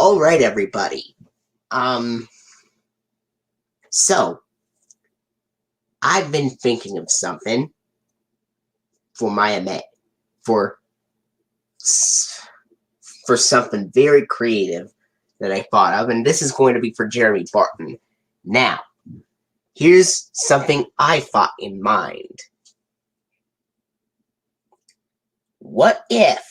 All right, everybody. So I've been thinking of something for my Met for something very creative that I thought of, and this is going to be for Jeremy Barton. Now, here's something I thought in mind. What if,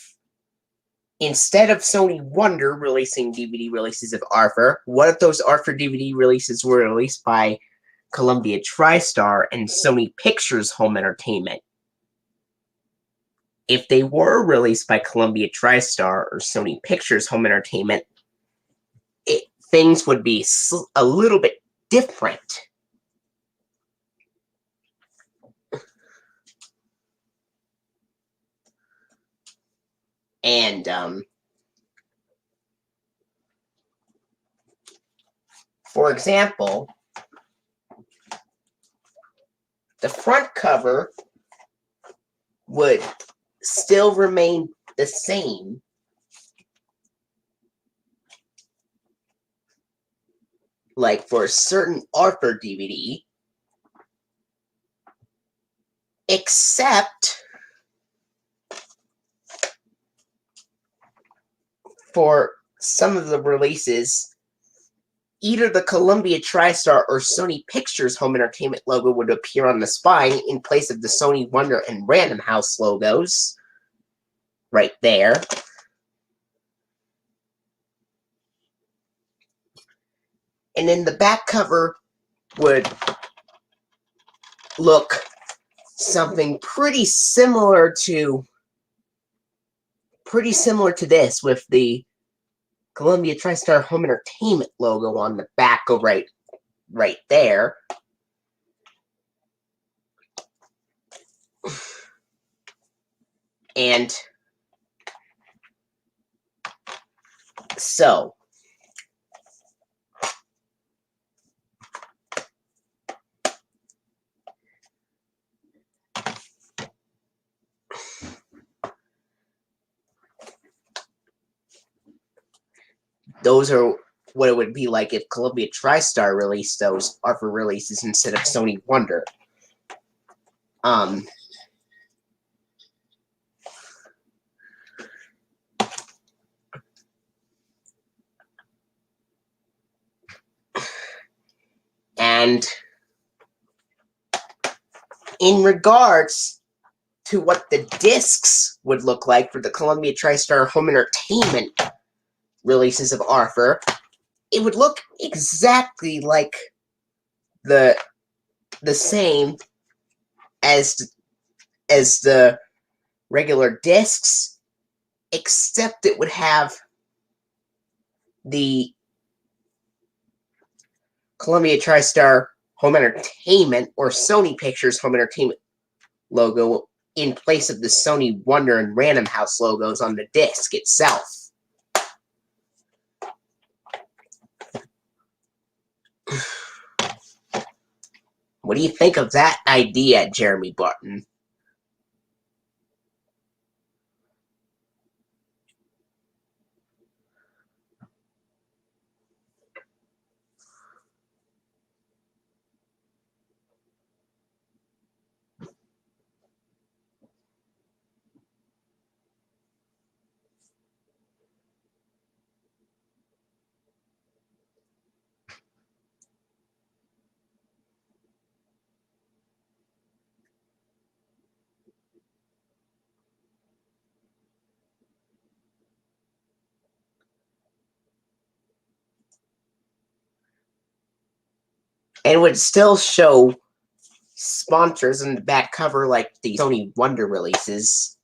instead of Sony Wonder releasing DVD releases of Arthur, what if those Arthur DVD releases were released by Columbia TriStar and Sony Pictures Home Entertainment? If they were released by Columbia TriStar or Sony Pictures Home Entertainment, things would be a little bit different. And, for example, the front cover would still remain the same, like for a certain Arthur DVD, except for some of the releases, either the Columbia TriStar or Sony Pictures Home Entertainment logo would appear on the spine in place of the Sony Wonder and Random House logos, right there. And then the back cover would look something pretty similar to this, with the Columbia TriStar Home Entertainment logo on the back of right there. And so those are what it would be like if Columbia TriStar released those Arthur releases instead of Sony Wonder. And in regards to what the discs would look like for the Columbia TriStar Home Entertainment releases of Arthur, it would look exactly like the same as the regular discs, except it would have the Columbia TriStar Home Entertainment or Sony Pictures Home Entertainment logo in place of the Sony Wonder and Random House logos on the disc itself. What do you think of that idea, Jeremy Barton? And it would still show sponsors in the back cover like the Sony Wonder releases.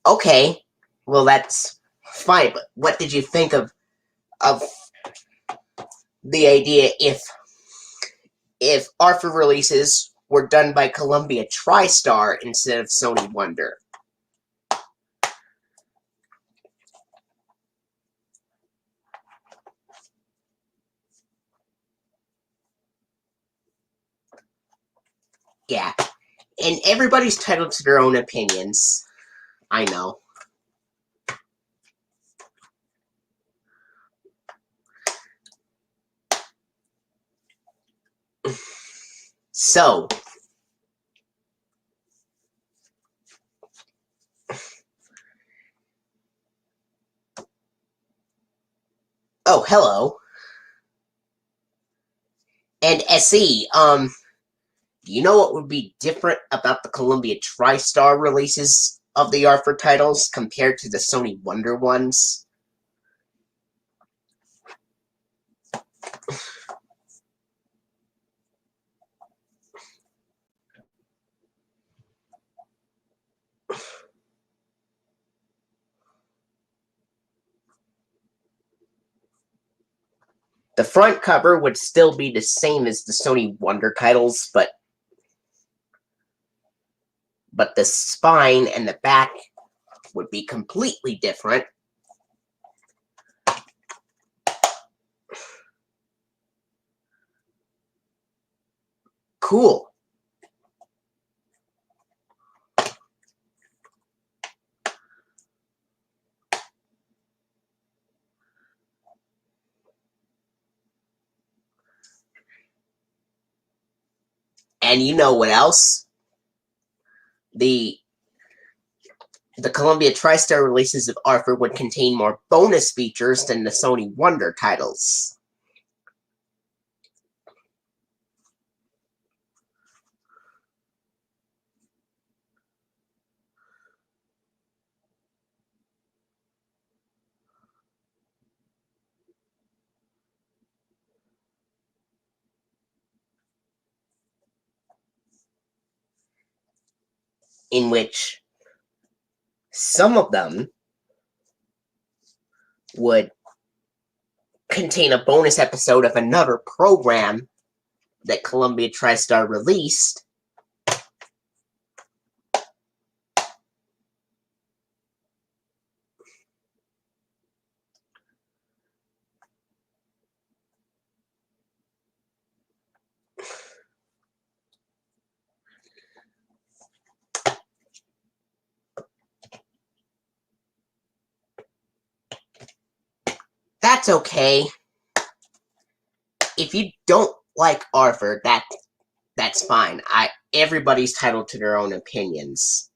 Okay, well that's fine, but what did you think of the idea if Arthur releases were done by Columbia TriStar instead of Sony Wonder? Yeah, and everybody's entitled to their own opinions. I know. So, oh, hello. And SE, do you know what would be different about the Columbia TriStar releases of the Arthur titles compared to the Sony Wonder ones? The front cover would still be the same as the Sony Wonder titles, but the spine and the back would be completely different. Cool. And you know what else? The Columbia TriStar releases of Arthur would contain more bonus features than the Sony Wonder titles. In which some of them would contain a bonus episode of another program that Columbia TriStar released. That's okay. If you don't like Arthur, that's fine. Everybody's entitled to their own opinions.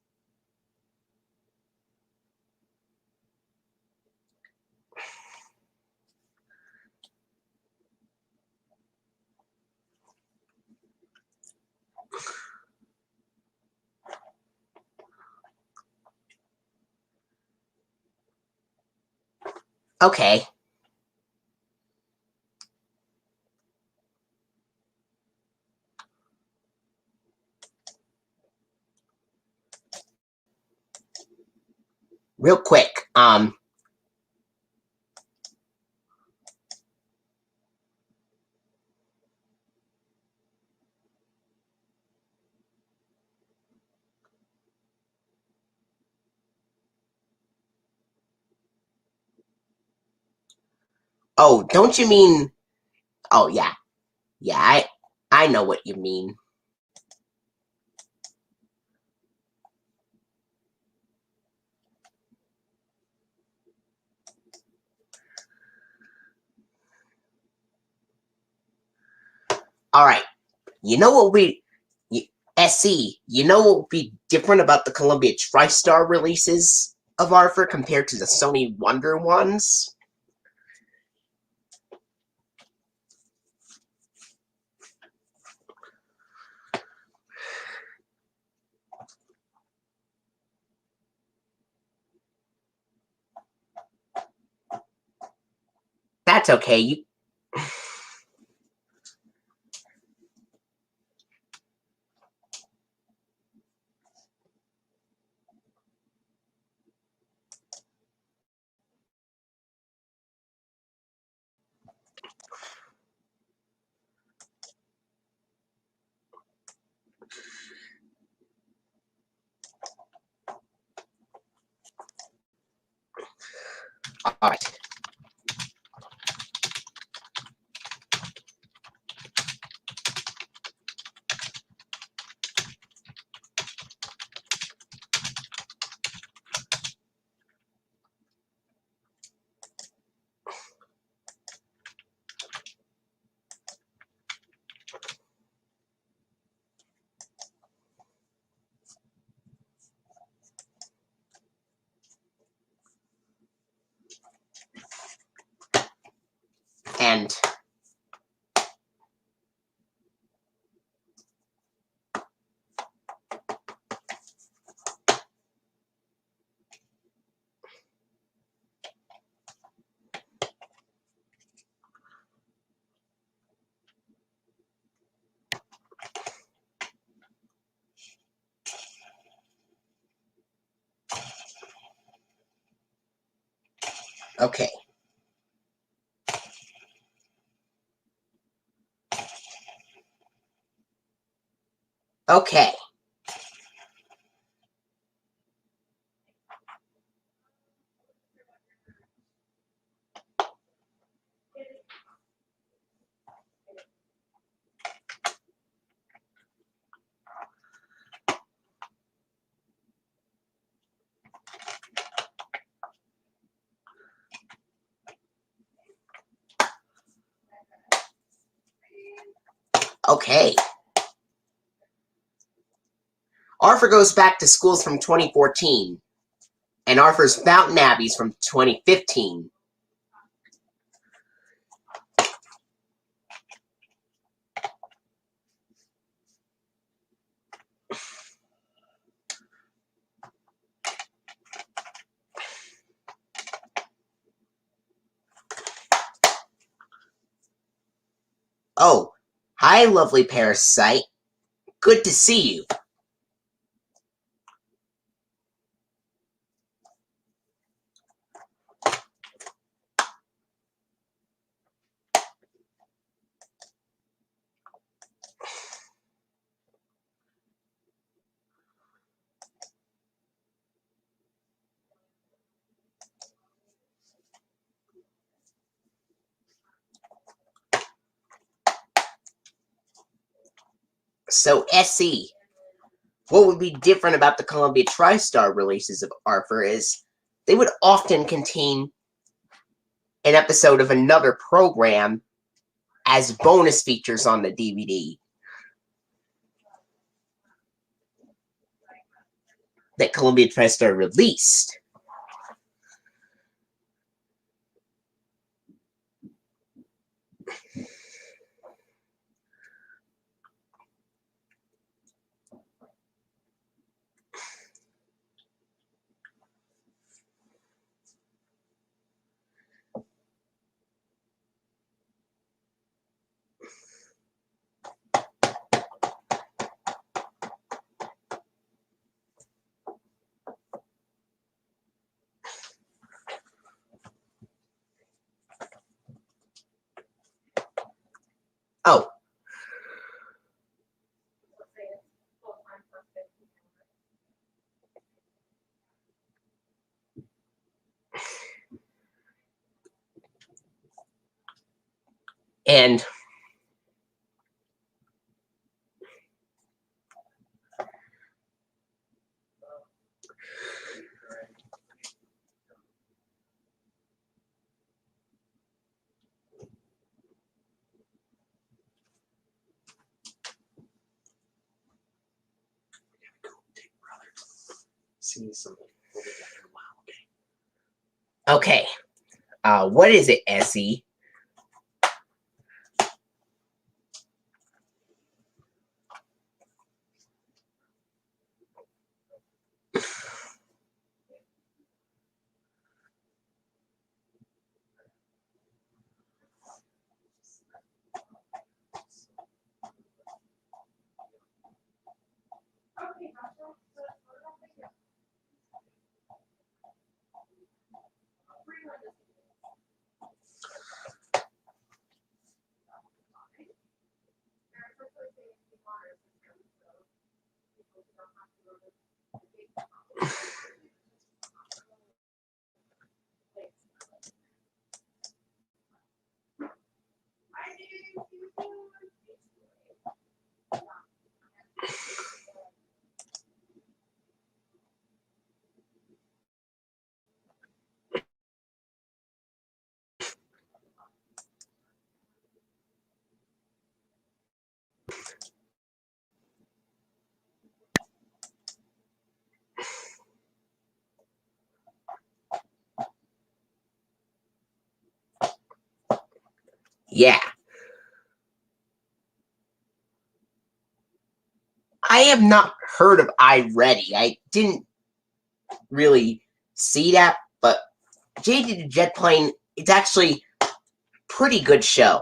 Okay. Real quick, oh, don't you mean, oh yeah, I know what you mean. Alright, you know what SE, you know what would be different about the Columbia TriStar releases of Arthur compared to the Sony Wonder ones? That's okay, you... Alright. And okay. Okay. Okay. Arthur Goes Back to School's from 2014, and Arthur's Fountain Abbey's from 2015. Oh, hi, lovely parasite. Good to see you. So, SE, what would be different about the Columbia TriStar releases of Arthur is they would often contain an episode of another program as bonus features on the DVD that Columbia TriStar released. Oh, and okay. What is it, SE? Yeah. I have not heard of iReady. I didn't really see that, but JD the Jet Plane, it's actually a pretty good show.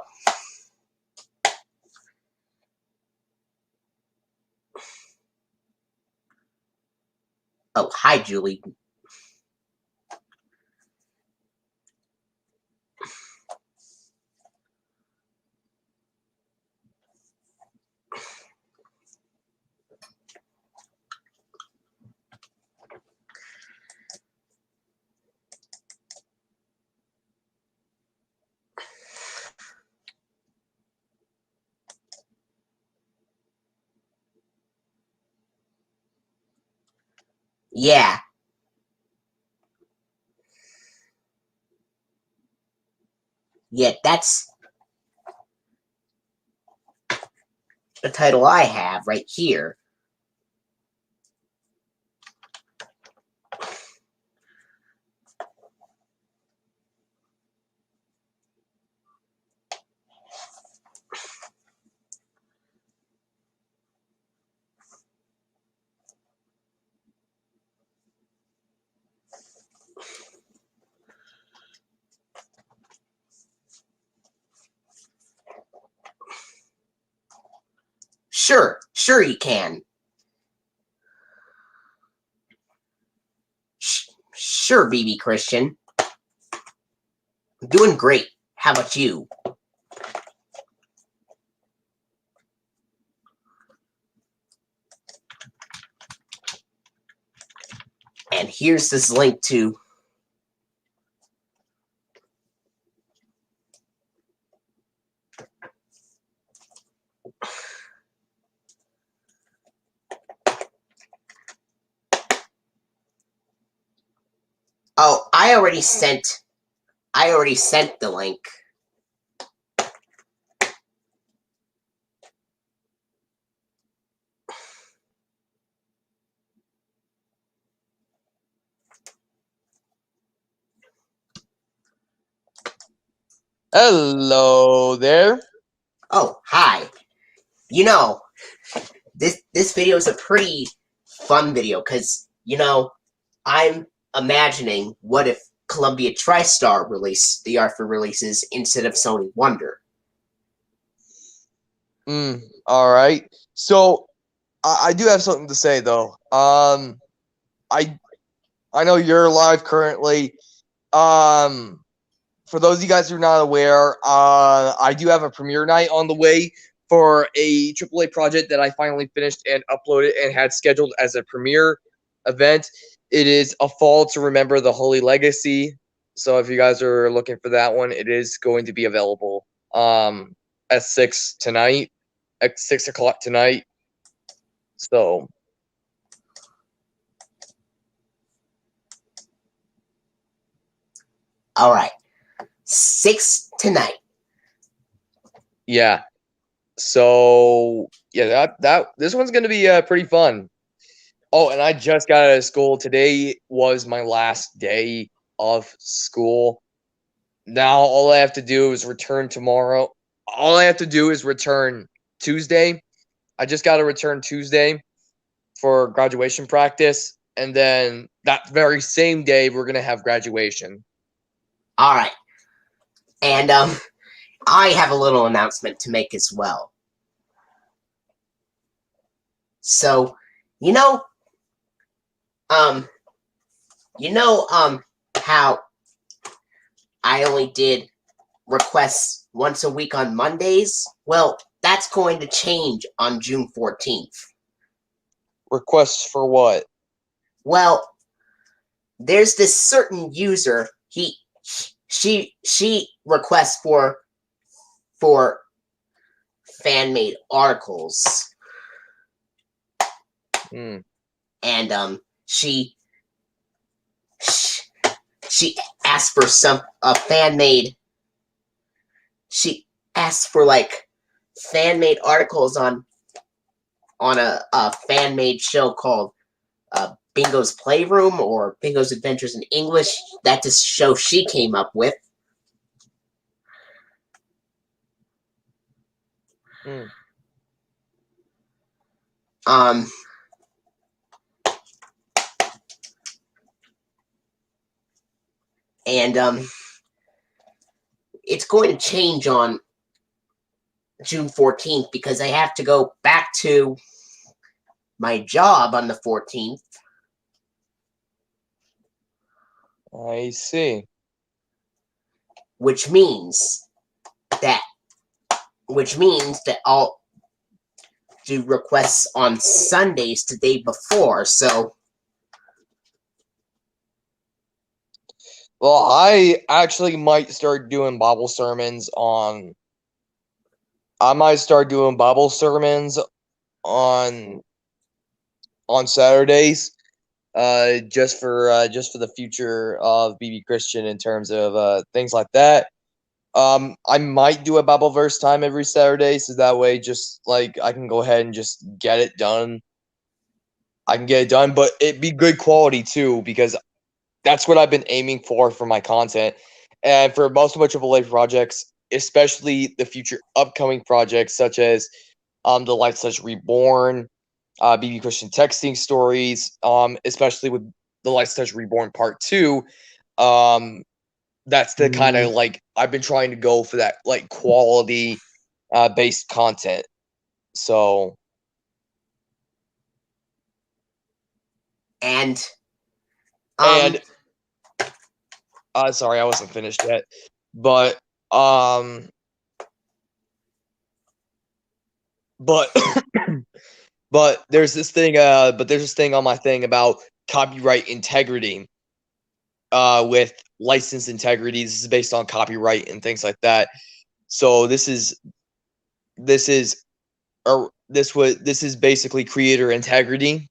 Oh, hi, Julie. Yeah. Yeah, that's the title I have right here. Sure you can. Sure, BB Christian. I'm doing great. How about you? And here's this link to Oh, I already sent the link. Hello there. Oh, hi. This video is a pretty fun video because, I'm imagining what if Columbia TriStar released the Arthur releases instead of Sony Wonder. All right. So I do have something to say though. I know you're live currently. For those of you guys who are not aware, I do have a premiere night on the way for a AAA project that I finally finished and uploaded and had scheduled as a premiere event. It is A Fall to Remember the Holy Legacy. So if you guys are looking for that one, it is going to be available at 6 tonight, at 6 o'clock tonight. So All right. 6 tonight. yeah. So yeah, that this one's gonna be pretty fun. Oh, and I just got out of school. Today was my last day of school. Now all I have to do is return tomorrow. All I have to do is return Tuesday. I just got to return Tuesday for graduation practice, and then that very same day we're gonna have graduation. All right. And I have a little announcement to make as well. So, you know, um, how I only did requests once a week on Mondays? Well, that's going to change on June 14th. Requests for what? Well, there's this certain user, she requests for fan-made articles. And she asked for some fan-made. She asked for like fan-made articles on a fan-made show called Bingo's Playroom or Bingo's Adventures in English. That's a show she came up with. Mm. And it's going to change on June 14th because I have to go back to my job on the 14th. I see. Which means that I'll do requests on Sundays the day before. So, Well, I actually might start doing Bible sermons on. I might start doing Bible sermons on Saturdays, just for the future of BB Christian in terms of things like that. I might do a Bible verse time every Saturday, so that way, just like I can go ahead and just get it done. I can get it done, but it be good quality too, because that's what I've been aiming for my content, and for most of my AAA projects, especially the future upcoming projects such as the Light Touch Reborn, BB Christian texting stories, especially with the Light Touch Reborn Part 2. That's the kind of like I've been trying to go for that like quality based content. So and sorry, I wasn't finished yet. But but but there's this thing on my thing about copyright integrity, with license integrity. This is based on copyright and things like that. So this is basically creator integrity,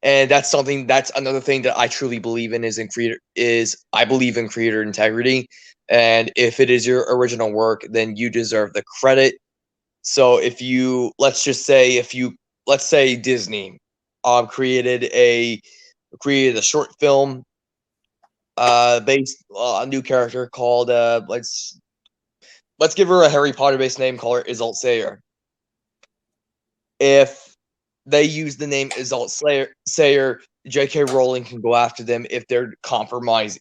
and that's another thing that I truly believe in I believe in creator integrity. And if it is your original work, then you deserve the credit. So let's say Disney created a short film based a new character called let's give her a Harry Potter based name, call her Isolde Sayer. If they use the name Isolde Sayer, J.K. Rowling can go after them if they're compromising.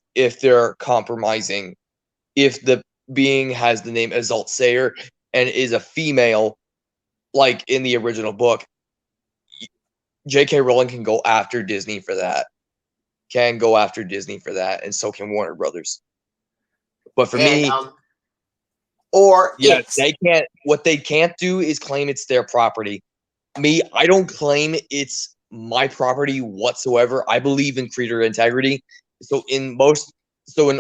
If the being has the name Isolde Sayer and is a female, like in the original book, J.K. Rowling can go after Disney for that. And so can Warner Brothers. But for me, they can't. What they can't do is claim it's their property. Me, I don't claim it's my property whatsoever. I believe in creator integrity. So in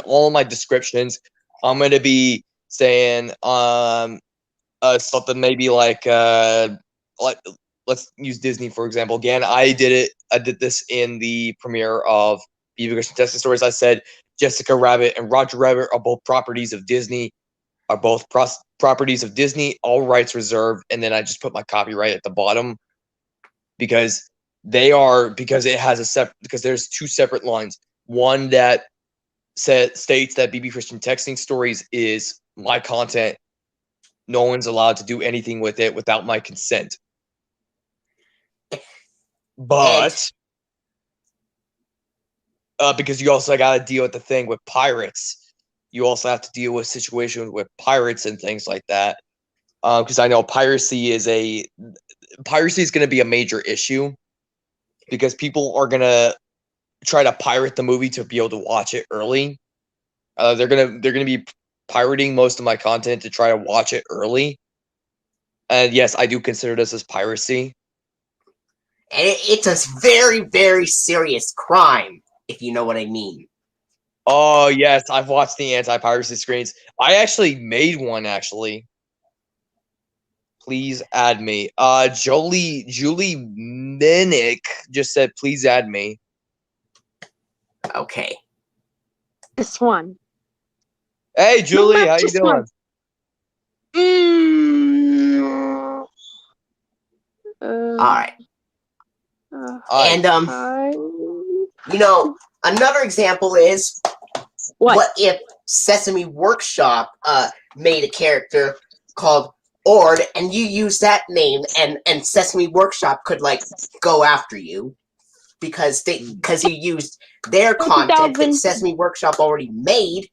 all my descriptions, I'm gonna be saying something maybe like let's use Disney for example. Again, I did this in the premiere of BB Christian Testing Stories. I said Jessica Rabbit and Roger Rabbit are both properties of Disney. Properties of Disney, all rights reserved, and then I just put my copyright at the bottom because there's two separate lines. One that states that BB Christian Texting Stories is my content. No one's allowed to do anything with it without my consent. But because you also got to deal with the thing with pirates. You also have to deal with situations with pirates and things like that. Because I know piracy is going to be a major issue because people are going to try to pirate the movie to be able to watch it early. They're going to be pirating most of my content to try to watch it early. And yes, I do consider this as piracy. And it's a very, very serious crime, if you know what I mean. Oh, yes, I've watched the anti-piracy screens. I actually made one, actually. Please add me. Julie Minnick just said, please add me. Okay. This one. Hey, Julie, how you doing? All right. And another example is what if Sesame Workshop made a character called and you use that name, and Sesame Workshop could like go after you because you used their content that 2000. Sesame Workshop already made.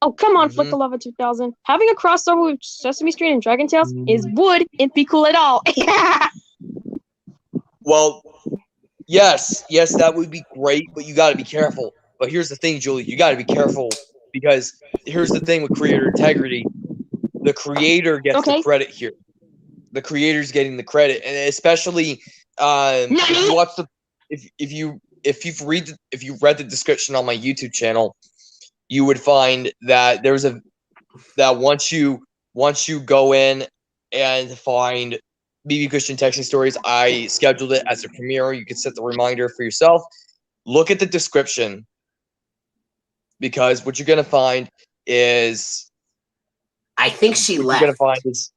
Oh, come on, Mhm. Flick Lava 2000. Having a crossover with Sesame Street and Dragon Tales Mhm. wouldn't be cool at all. Well, yes, that would be great, but you got to be careful. But here's the thing, Julie, you got to be careful because here's the thing with creator integrity: the creator gets the Okay. credit here. The creator's getting the credit, and especially if you watch the if you read the description on my YouTube channel, you would find that once you go in and find BB Christian Texting Stories, I scheduled it as a premiere. You can set the reminder for yourself. Look at the description because what you're gonna find is I think she what left. you're gonna find is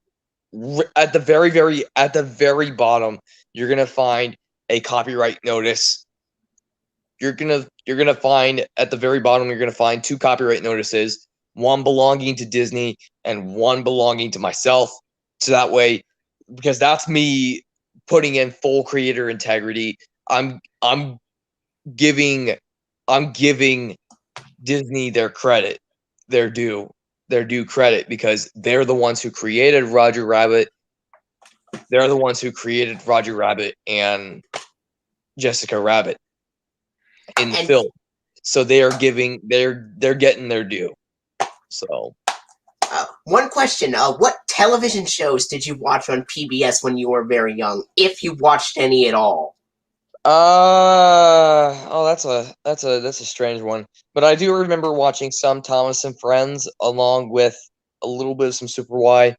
at the very bottom. You're gonna find a copyright notice. You're gonna find at the very bottom. You're gonna find 2 copyright notices, one belonging to Disney and one belonging to myself. So that way, because that's me putting in full creator integrity. I'm giving Disney their credit, their due credit because they're the ones who created Roger Rabbit. They're the ones who created Roger Rabbit and Jessica Rabbit in the film. So they're getting their due. So one question: what television shows did you watch on PBS when you were very young, if you watched any at all? that's a strange one. But I do remember watching some Thomas and Friends along with a little bit of some Super Y.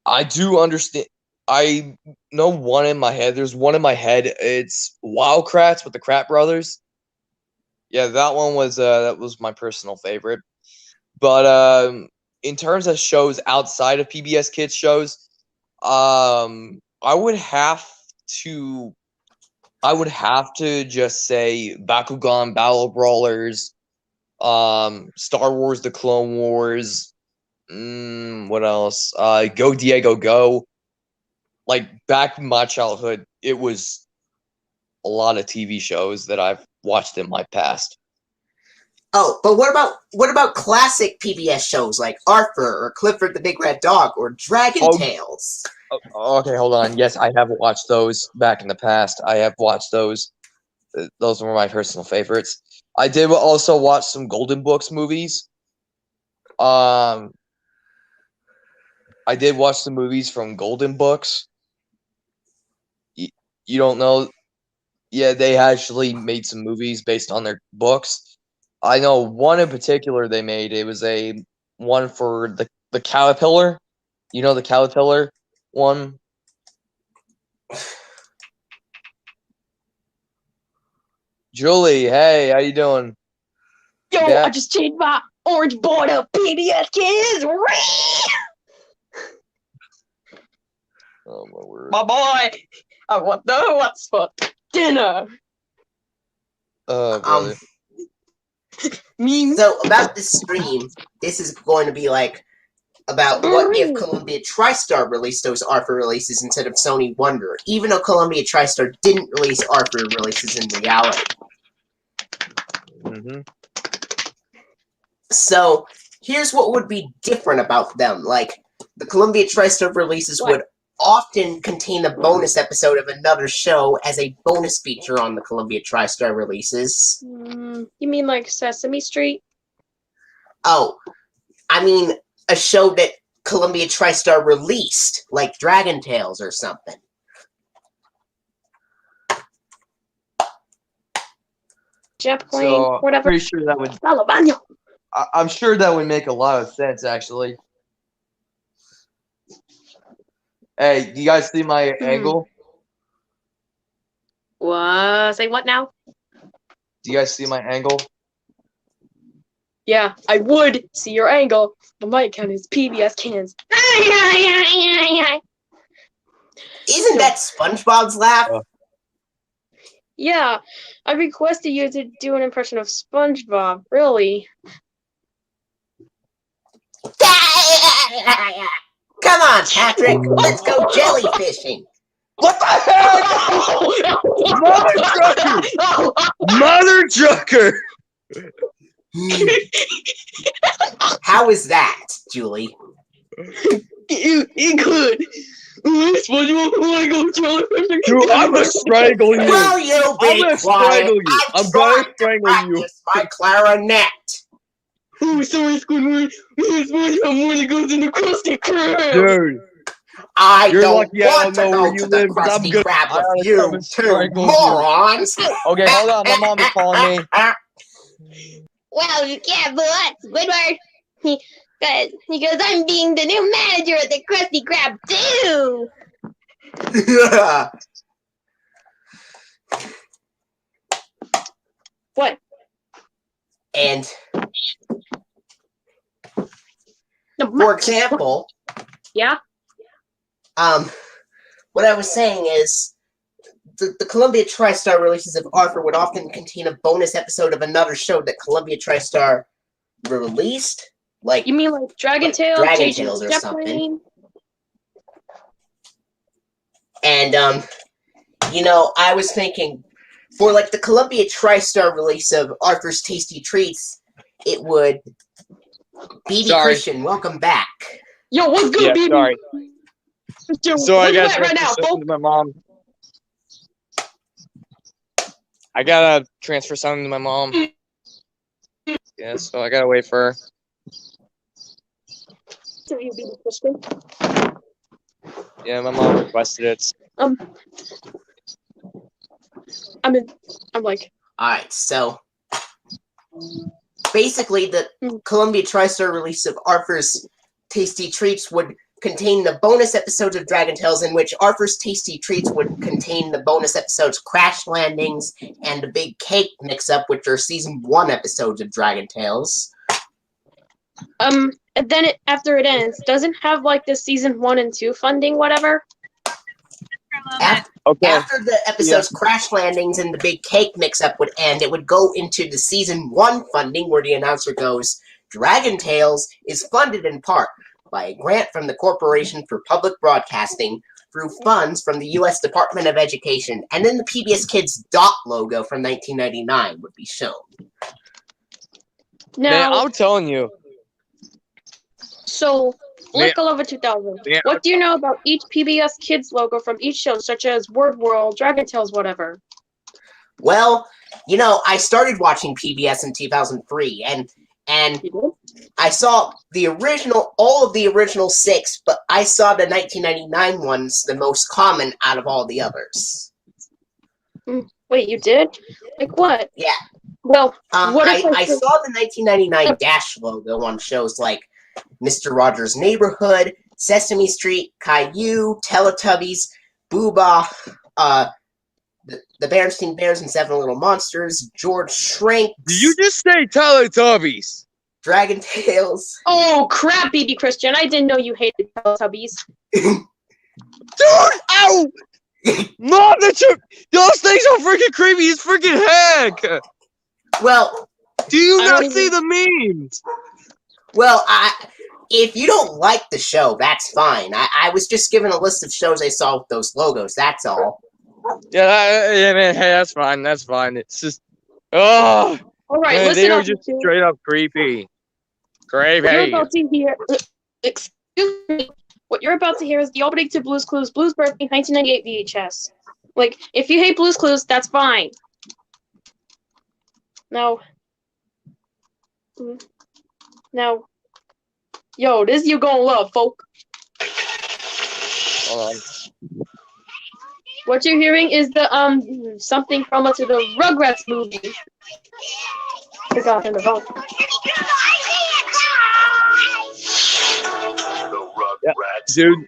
I do understand. I know one in my head. There's one in my head. It's Wild Kratts with the Kratt brothers. Yeah, that one was my personal favorite. But in terms of shows outside of PBS Kids shows, I would have to just say Bakugan Battle Brawlers, Star Wars The Clone Wars, what else? Go Diego Go. Like back in my childhood, it was a lot of TV shows that I've watched in my past. Oh, but what about classic PBS shows like Arthur or Clifford the Big Red Dog or Dragon Tales? Okay, hold on. Yes, I have watched those back in the past. I have watched those. Those were my personal favorites. I did also watch some Golden Books movies. I did watch the movies from Golden Books. You don't know? Yeah, they actually made some movies based on their books. I know one in particular they made. It was a one for the caterpillar. You know the caterpillar one? Julie, hey, how you doing? Yo, Yeah. I just changed my orange border PBS Kids. Oh my word. My boy, I want to know what's for dinner. Oh, brother. Memes. So about this stream, this is going to be like about what if Columbia TriStar released those Arthur releases instead of Sony Wonder, even though Columbia TriStar didn't release Arthur releases in reality. Mm-hmm. So here's what would be different about them. Like, the Columbia TriStar releases would often contain a bonus episode of another show as a bonus feature on the Columbia TriStar releases. You mean like Sesame Street? Oh, I mean a show that Columbia TriStar released, like Dragon Tales or something. Jet plane, So, whatever. pretty sure that would. Alabama. I'm sure that would make a lot of sense, actually. Hey, do you guys see my angle? What? Say what now? Do you guys see my angle? Yeah, I would see your angle, but my account is PBS Cans. Isn't that SpongeBob's laugh? Yeah, I requested you to do an impression of SpongeBob. Really? on, Patrick. Let's go jellyfishing. What the heck? Mother trucker! How is that, Julie? You could. SpongeBob, wanna go jellyfishing? Dude, I'm gonna strangle you. Will you be I'm gonna quiet? strangle you. I'm gonna strangle you. Practice my clarinet. Oh, sorry, Squidward. SpongeBob wanna go to the Krusty Krab. Dude, I you're don't lucky I want don't to know go where to you the live, 'cause I'm Krusty good. Krab I with gotta you come and two strangle you. morons. Okay, hold on. My mom is calling me. Well, you can't fool us, Squidward. Because I'm being the new manager at the Krusty Krab too. What? And No, for example, yeah? what I was saying is the Columbia TriStar releases of Arthur would often contain a bonus episode of another show that Columbia TriStar released. Like, You mean like Dragon like Tales, Dragon Jason Tales or Zeppelin? something. And, you know, I was thinking, for, like, the Columbia TriStar release of Arthur's Tasty Treats, it would... BB Sorry. Christian, welcome back. Yo, what's good, Yeah, baby? sorry. Yo, So I where you gotta at right now, transfer something folks? to my mom. I gotta transfer something to my mom. Yeah, so I gotta wait for her. So you be the Christian. Yeah, my mom requested it. I'm like, Alright, so... Basically, the Columbia TriStar release of Arthur's Tasty Treats would contain the bonus episodes of Dragon Tales, in which Arthur's Tasty Treats would contain the bonus episodes Crash Landings and the Big Cake Mix-Up, which are Season 1 episodes of Dragon Tales. and then after it ends, doesn't have like the season 1 and 2 funding, whatever? Okay. After the episodes Crash Landings and the Big Cake Mix-Up would end, it would go into the Season 1 funding, where the announcer goes, Dragon Tales is funded in part by a grant from the Corporation for Public Broadcasting through funds from the U.S. Department of Education, and then the PBS Kids dot logo from 1999 would be shown. Now, Man, I'm telling you. so, Man. look all over 2000. Yeah. What do you know about each PBS Kids logo from each show, such as Word World, Dragon Tales, whatever? Well, you know, I started watching PBS in 2003, and You did? I saw all of the original 6, but I saw the 1999 ones the most common out of all the others. Wait, you did? Like what? Yeah. Well, what I if saw the 1999 Dash logo on shows like Mr. Rogers' Neighborhood, Sesame Street, Caillou, Teletubbies, Booba, the Berenstain Bears and Seven Little Monsters, George Shrinks, Did you just say Teletubbies? Dragon Tales. Oh crap, BB Christian! I didn't know you hated Teletubbies. Dude, ow! Mom, those things are freaking creepy as freaking heck! Well, Do you I not don't see even- the memes? well, if you don't like the show, that's fine. I was just given a list of shows I saw with those logos, that's all. Yeah, man, hey, that's fine, that's fine. It's just, oh, All right, man, listen they are up. just dude. straight up creepy. What you're Creepy. about to hear. Excuse me. What you're about to hear is the opening to Blue's Clues, Blue's Birthday, 1998 VHS. Like, if you hate Blue's Clues, that's fine. Now, yo, this you gonna love, folk. Hold on. What you're hearing is the something from to the Rugrats movie. Forgot in the phone. Yeah, dude. Time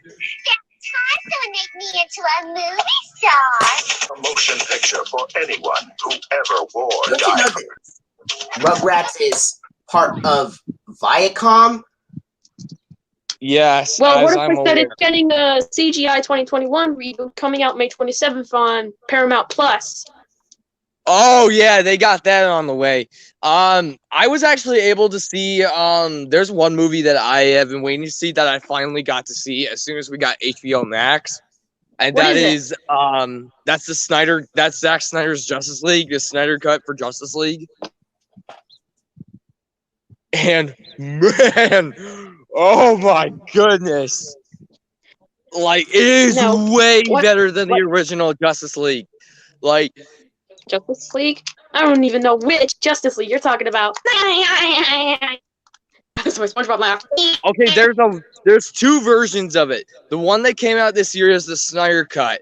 to make me into a movie star. A motion picture for anyone who ever wore Don't you know diapers. that Rugrats is part of Viacom? Yes, Well, what as if I'm I said aware. it's getting a CGI 2021 reboot coming out May 27th on Paramount Plus? Oh yeah, they got that on the way. I was actually able to see. There's one movie that I have been waiting to see that I finally got to see as soon as we got HBO Max, and What that is it? is that's the Snyder. That's Zack Snyder's Justice League, the Snyder cut for Justice League. And man, oh my goodness, like it is No. way What? better than the What? original Justice League. Like. Justice League? I don't even know which Justice League you're talking about. That's my SpongeBob laugh. Okay, there's two versions of it. The one that came out this year is the Snyder cut.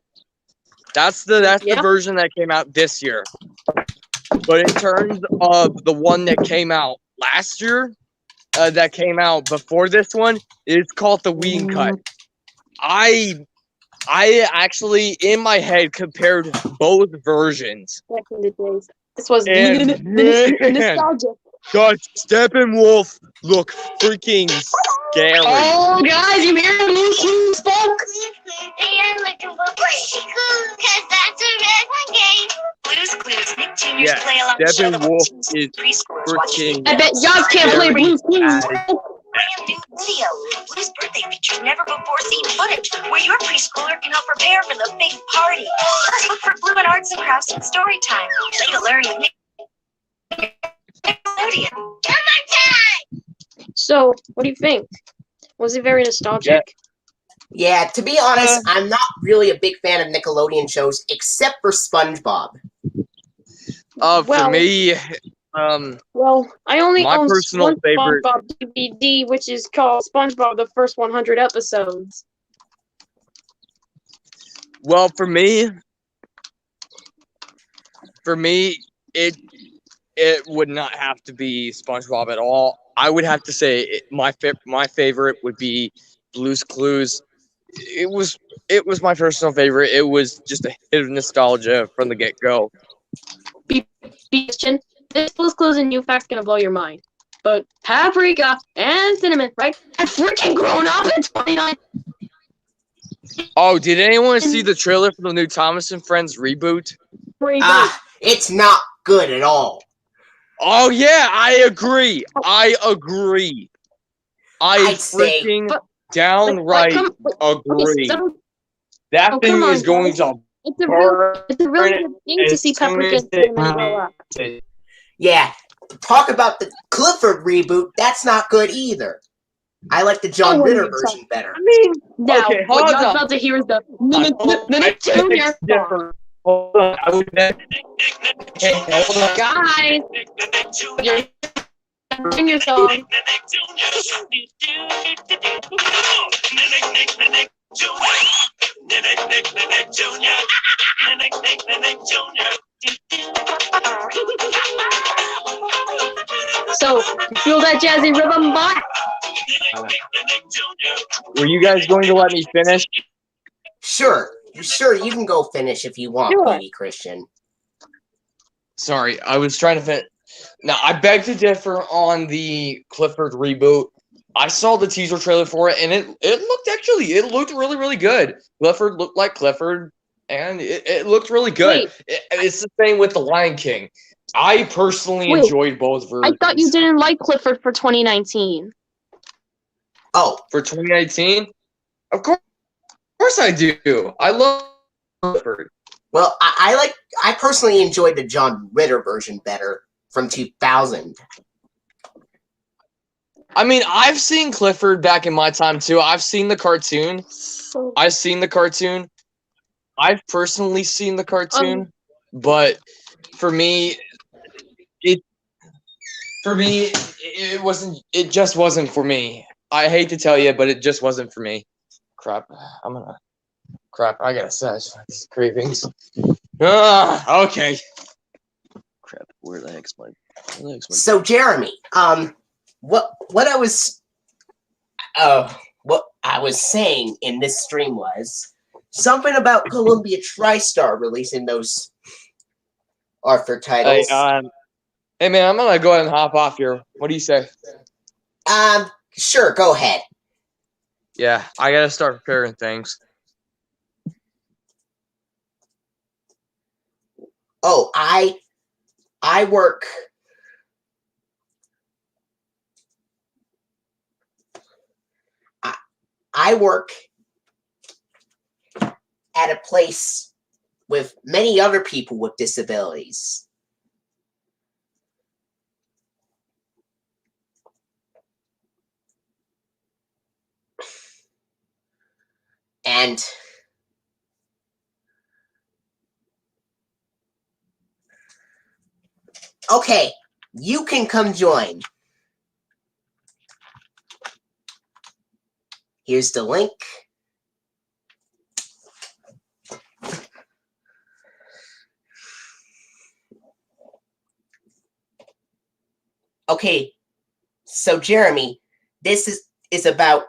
That's the Yeah. version that came out this year. But in terms of the one that came out last year, that came out before this one, it's called the Whedon cut. I actually in my head compared both versions. Back in the days. This was And the man, nostalgia. God, Steppenwolf look freaking scary. Oh, guys, you hear Blue spoke? They are looking for pretty cool, cause that's a red one game. Blues Clues. Nick Jr.'s Yeah, play along show that Steppenwolf lets is preschoolers watch freaking I bet y'all can't play Very Blues Clues. bad. brand new video. Blues birthday features never before seen footage where your preschooler can help prepare for the big party. Plus, look for Blue and Arts and Crafts and Story Time. Play to learn with Nickelodeon. So, what do you think? Was it very nostalgic? Yeah, to be honest, I'm not really a big fan of Nickelodeon shows except for SpongeBob. For Well- me, Well, I only My own personal one favorite- SpongeBob DVD, which is called SpongeBob: The First 100 Episodes. well, for me, it would not have to be SpongeBob at all. I would have to say my favorite would be Blue's Clues. It was my personal favorite. It was just a hit of nostalgia from the get go. Question. This Blue's Clues and new fact's gonna blow your mind. But paprika and cinnamon, right? Have freaking grown up in 29. Oh, did anyone see the trailer for the new Thomas and Friends reboot? It's not good at all. Oh yeah, I agree. I I'd say- freaking But- downright Okay, agree. so That Oh, thing come on, is going to it's a really good thing to as see soon paprika as and they- cinnamon grow up. Yeah, talk about the Clifford reboot. That's not good either. I like the John Oh, Ritter what are you version better. I mean, Now, okay, what hold y'all on. about to hear is the I Junior think different. Hold on, I would bet. Hey, hold on. Guys, your Junior song. So, feel that jazzy rhythm, bot? Were you guys going to let me finish? Sure, you can go finish if you want, Sure. Beauty Christian. Sorry, I was trying to finish. Now, I beg to differ on the Clifford reboot. I saw the teaser trailer for it, and it looked really, really good. Clifford looked like Clifford, and it looked really good. Wait. It's the same with The Lion King. I personally Wait, enjoyed both versions. I thought you didn't like Clifford for 2019. Oh, For 2019? Of course I do. I love Clifford. well, I personally enjoyed the John Ritter version better from 2000. I mean, I've seen Clifford back in my time too. I've seen the cartoon. So, I've seen the cartoon. I've personally seen the cartoon, but for me, it wasn't. It just wasn't for me. I hate to tell you, but it just wasn't for me. Crap. I gotta search these cravings. Okay. Crap. Where the heck's my? So Jeremy, what I was saying in this stream was something about Columbia TriStar releasing those Arthur titles. Hey man, I'm gonna go ahead and hop off here. What do you say? Sure, go ahead. Yeah, I gotta start preparing things. Oh, I I work I work at a place with many other people with disabilities. And okay, you can come join. Here's the link. Okay, so Jeremy, this is about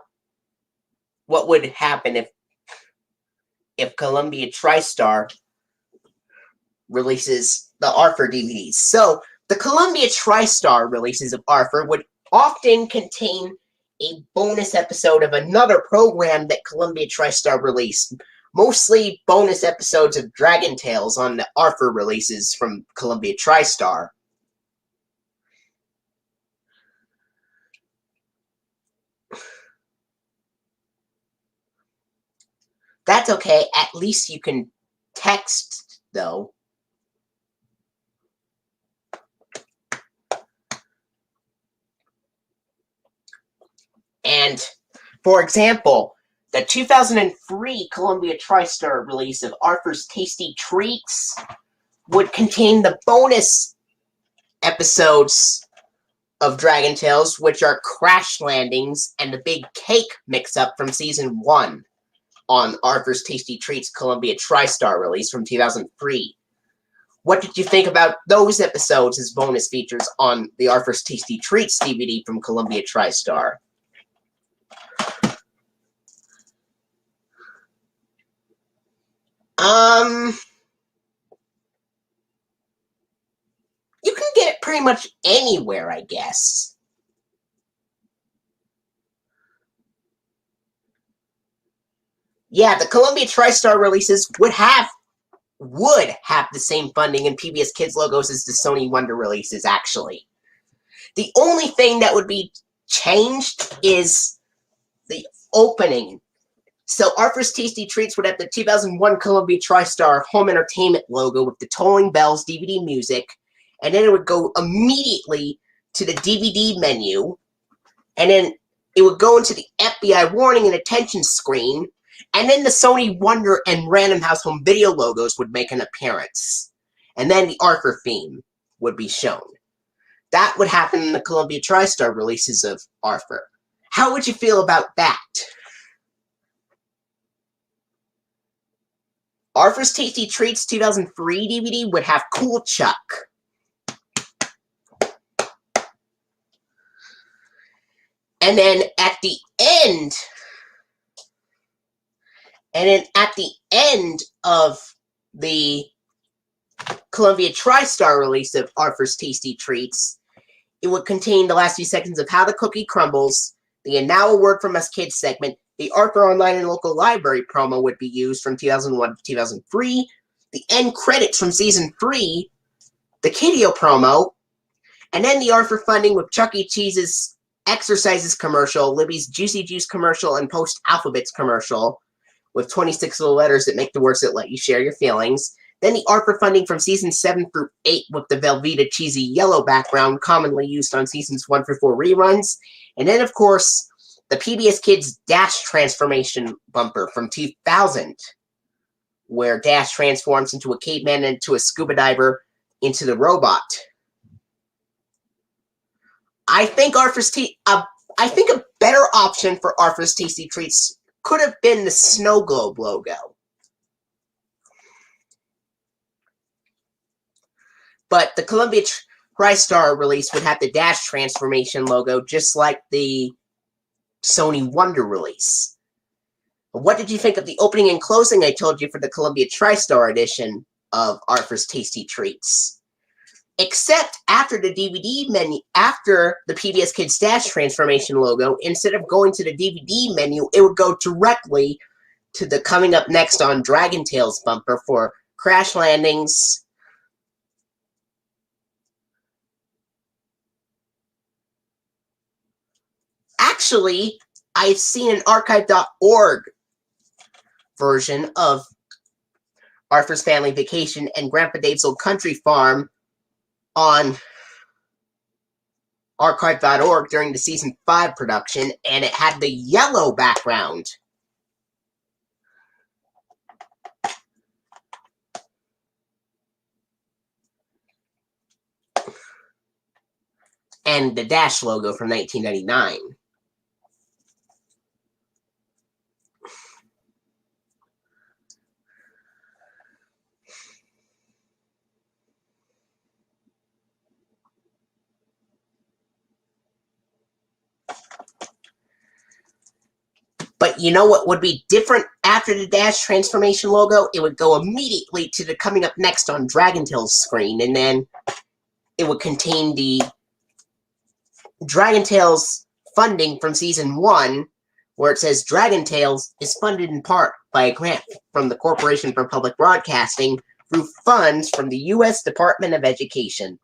what would happen if Columbia TriStar releases the Arthur DVDs. So the Columbia TriStar releases of Arthur would often contain a bonus episode of another program that Columbia TriStar released. Mostly bonus episodes of Dragon Tales on the Arthur releases from Columbia TriStar. That's okay, at least you can text, though. And, for example, the 2003 Columbia TriStar release of Arthur's Tasty Treats would contain the bonus episodes of Dragon Tales, which are Crash Landings and the Big Cake Mix-Up from Season 1 on Arthur's Tasty Treats Columbia TriStar release from 2003. What did you think about those episodes as bonus features on the Arthur's Tasty Treats DVD from Columbia TriStar? You can get it pretty much anywhere, I guess. Yeah, the Columbia TriStar releases would have the same funding and PBS Kids logos as the Sony Wonder releases, actually. The only thing that would be changed is the opening. So Arthur's Tasty Treats would have the 2001 Columbia TriStar Home Entertainment logo with the Tolling Bells DVD music, and then it would go immediately to the DVD menu, and then it would go into the FBI warning and attention screen, and then the Sony Wonder and Random House Home Video logos would make an appearance. And then the Arthur theme would be shown. That would happen in the Columbia TriStar releases of Arthur. How would you feel about that? Arthur's Tasty Treats 2003 DVD would have Cool Chuck. And then at the end of the Columbia TriStar release of Arthur's Tasty Treats, it would contain the last few seconds of How the Cookie Crumbles, the And Now a Word From Us Kids segment, the Arthur Online and Local Library promo would be used from 2001 to 2003, the end credits from Season 3, the Kiddio promo, and then the Arthur funding with Chuck E. Cheese's Exercises commercial, Libby's Juicy Juice commercial, and Post Alphabets commercial, with 26 little letters that make the words that let you share your feelings. Then the Arthur funding from Seasons 7 through 8 with the Velveeta cheesy yellow background commonly used on Seasons 1 through 4 reruns. And then, of course, the PBS Kids Dash transformation bumper from 2000, where Dash transforms into a caveman, into a scuba diver, into the robot. I think I think a better option for Arthur's Tasty Treats could have been the Snow Globe logo. But the Columbia TriStar release would have the Dash transformation logo, just like the Sony Wonder release. What did you think of the opening and closing I told you for the Columbia TriStar edition of Arthur's Tasty Treats? Except after the DVD menu, after the PBS Kids Dash transformation logo, instead of going to the DVD menu, it would go directly to the Coming Up Next on Dragon Tales bumper for Crash Landings, Actually, I've seen an archive.org version of Arthur's Family Vacation and Grandpa Dave's Old Country Farm on archive.org during the season 5 production, and it had the yellow background. And the Dash logo from 1999. But you know what would be different after the Dash transformation logo? It would go immediately to the coming up next on Dragon Tales screen, and then it would contain the Dragon Tales funding from Season 1, where it says Dragon Tales is funded in part by a grant from the Corporation for Public Broadcasting through funds from the U.S. Department of Education.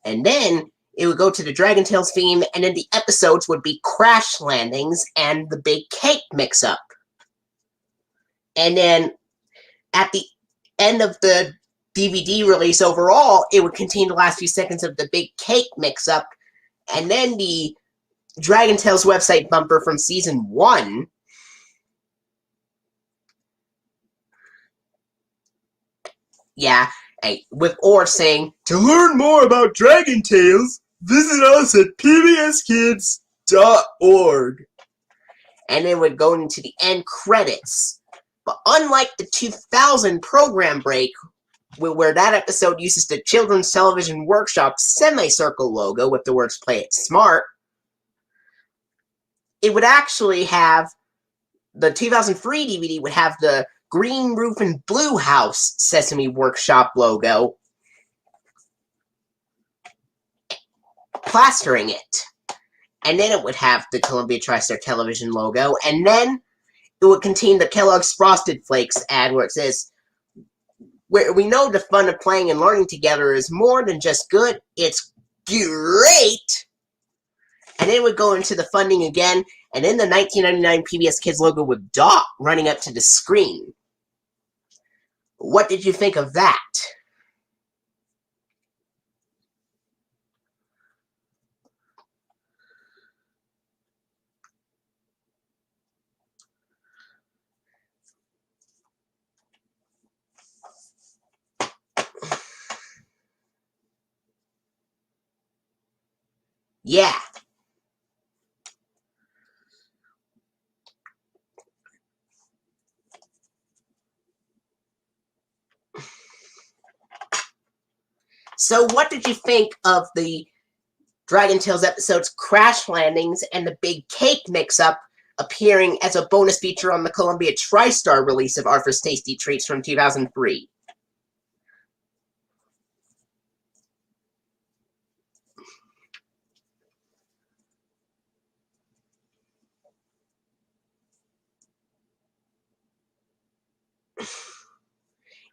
And then it would go to the Dragon Tales theme, and then the episodes would be Crash Landings and the Big Cake Mix-Up. And then at the end of the DVD release overall, it would contain the last few seconds of the Big Cake Mix-Up, and then the Dragon Tales website bumper from Season 1. Yeah, with Orr saying, "To learn more about Dragon Tales, visit us at pbskids.org. And then would go into the end credits. But unlike the 2000 program break, where that episode uses the Children's Television Workshop semicircle logo with the words "Play It Smart," it would actually have, the 2003 DVD would have the Green Roof and Blue House Sesame Workshop logo plastering it. And then it would have the Columbia TriStar Television logo, and then it would contain the Kellogg's Frosted Flakes ad where it says, "Where we know the fun of playing and learning together is more than just good, it's great." And then it would go into the funding again, and then the 1999 PBS Kids logo would dot running up to the screen. What did you think of that? Yeah. So what did you think of the Dragon Tales episodes Crash Landings and the Big Cake Mix-Up appearing as a bonus feature on the Columbia TriStar release of Arthur's Tasty Treats from 2003?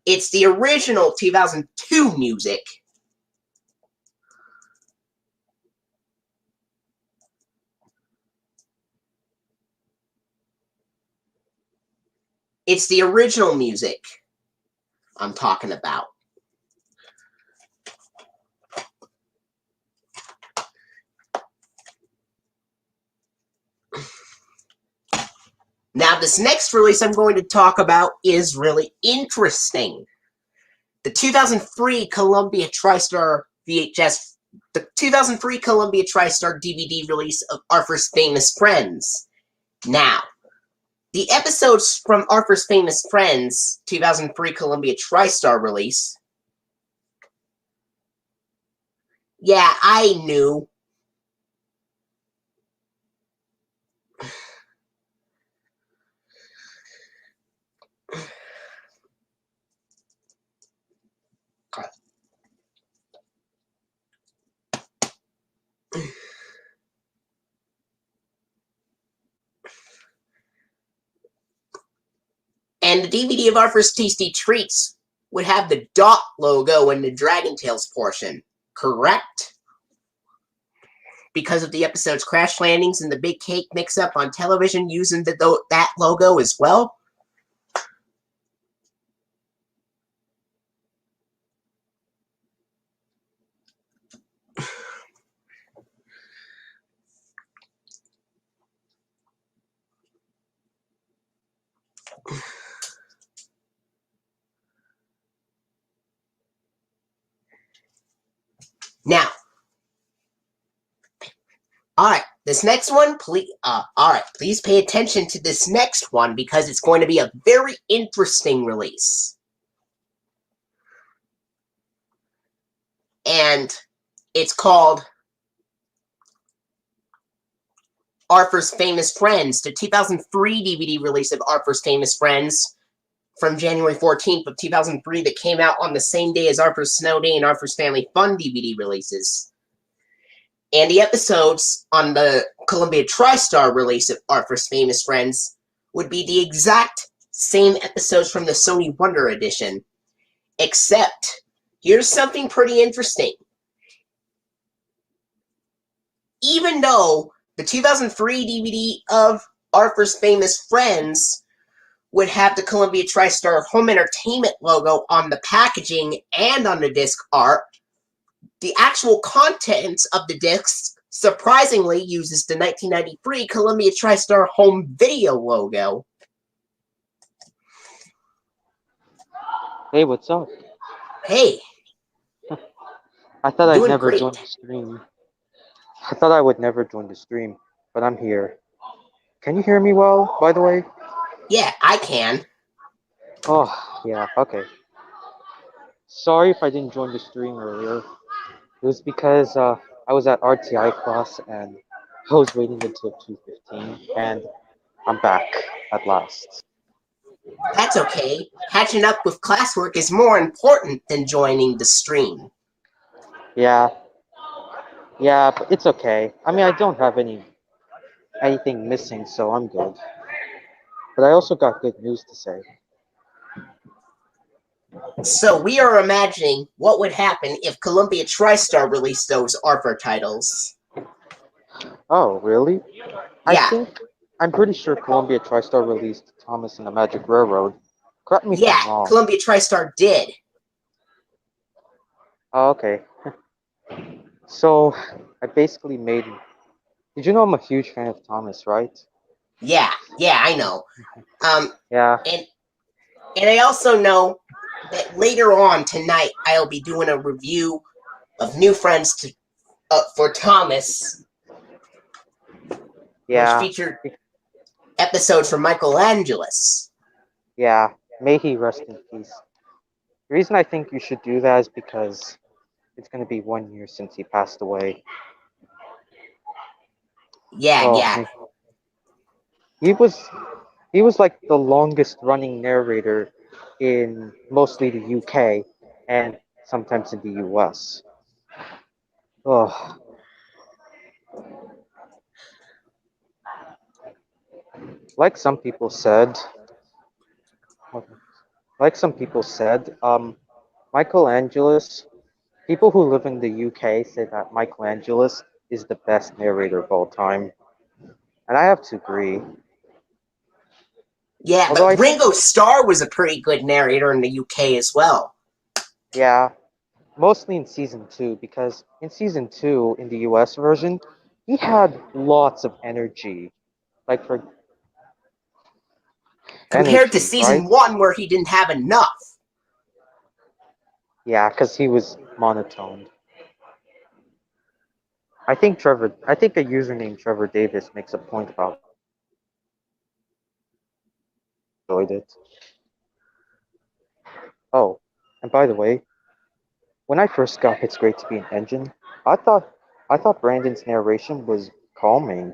It's the original 2002 music. It's the original music I'm talking about. Now, this next release I'm going to talk about is really interesting. The 2003 Columbia TriStar VHS, the 2003 Columbia TriStar DVD release of Arthur's Famous Friends. Now, the episodes from Arthur's Famous Friends 2003 Columbia TriStar release. Yeah, I knew. And the DVD of Arthur's Tasty Treats would have the dot logo in the Dragon Tales portion, correct? because of the episode's crash landings and the big cake mix-up on television using that logo as well. Now, all right, this next one, please. All right, please pay attention to this next one because it's going to be a very interesting release, and it's called Arthur's Famous Friends, the 2003 DVD release of Arthur's Famous Friends from January 14th of 2003 that came out on the same day as Arthur's Snow Day and Arthur's Family Fun DVD releases. And the episodes on the Columbia TriStar release of Arthur's Famous Friends would be the exact same episodes from the Sony Wonder Edition. Except, here's something pretty interesting. Even though the 2003 DVD of Arthur's Famous Friends would have the Columbia TriStar Home Entertainment logo on the packaging and on the disc art, the actual contents of the disc surprisingly uses the 1993 Columbia TriStar Home Video logo. Hey, what's up? Hey, I thought I'd doing never great. join the stream. I thought I would never join the stream, but I'm here. Can you hear me well, by the way? Yeah, I can. Oh, yeah, okay. Sorry if I didn't join the stream earlier. It was because I was at RTI class and I was waiting until 2:15, and I'm back at last. That's okay. Catching up with classwork is more important than joining the stream. Yeah, but it's okay. I mean, I don't have anything missing, so I'm good. But I also got good news to say. So we are imagining what would happen if Columbia TriStar released those Arthur titles. Oh, really? Yeah. I'm pretty sure Columbia TriStar released Thomas and the Magic Railroad. Correct me if Yeah, I'm wrong. Columbia TriStar did. Oh, okay. So, I basically made... Did you know I'm a huge fan of Thomas, right? Yeah, I know. Yeah. And I also know that later on tonight I'll be doing a review of New Friends for Thomas, which featured episodes from Michelangelos. Yeah. May he rest in peace. The reason I think you should do that is because it's going to be 1 year since he passed away. Yeah. He was like the longest running narrator in mostly the UK and sometimes in the US. Oh, like some people said, Michelangelos. People who live in the UK say that Michelangelos is the best narrator of all time, and I have to agree. Yeah, Although I but think, Ringo Starr was a pretty good narrator in the UK as well. yeah, mostly in season 2, because in season 2, in the US version, he had lots of energy. Like for Compared to energy, right? season 1 where he didn't have enough. Yeah, because he was monotone. I think the username Trevor Davis makes a point about enjoyed it. Oh, and by the way, when I first got It's Great to Be an Engine, I thought Brandon's narration was calming.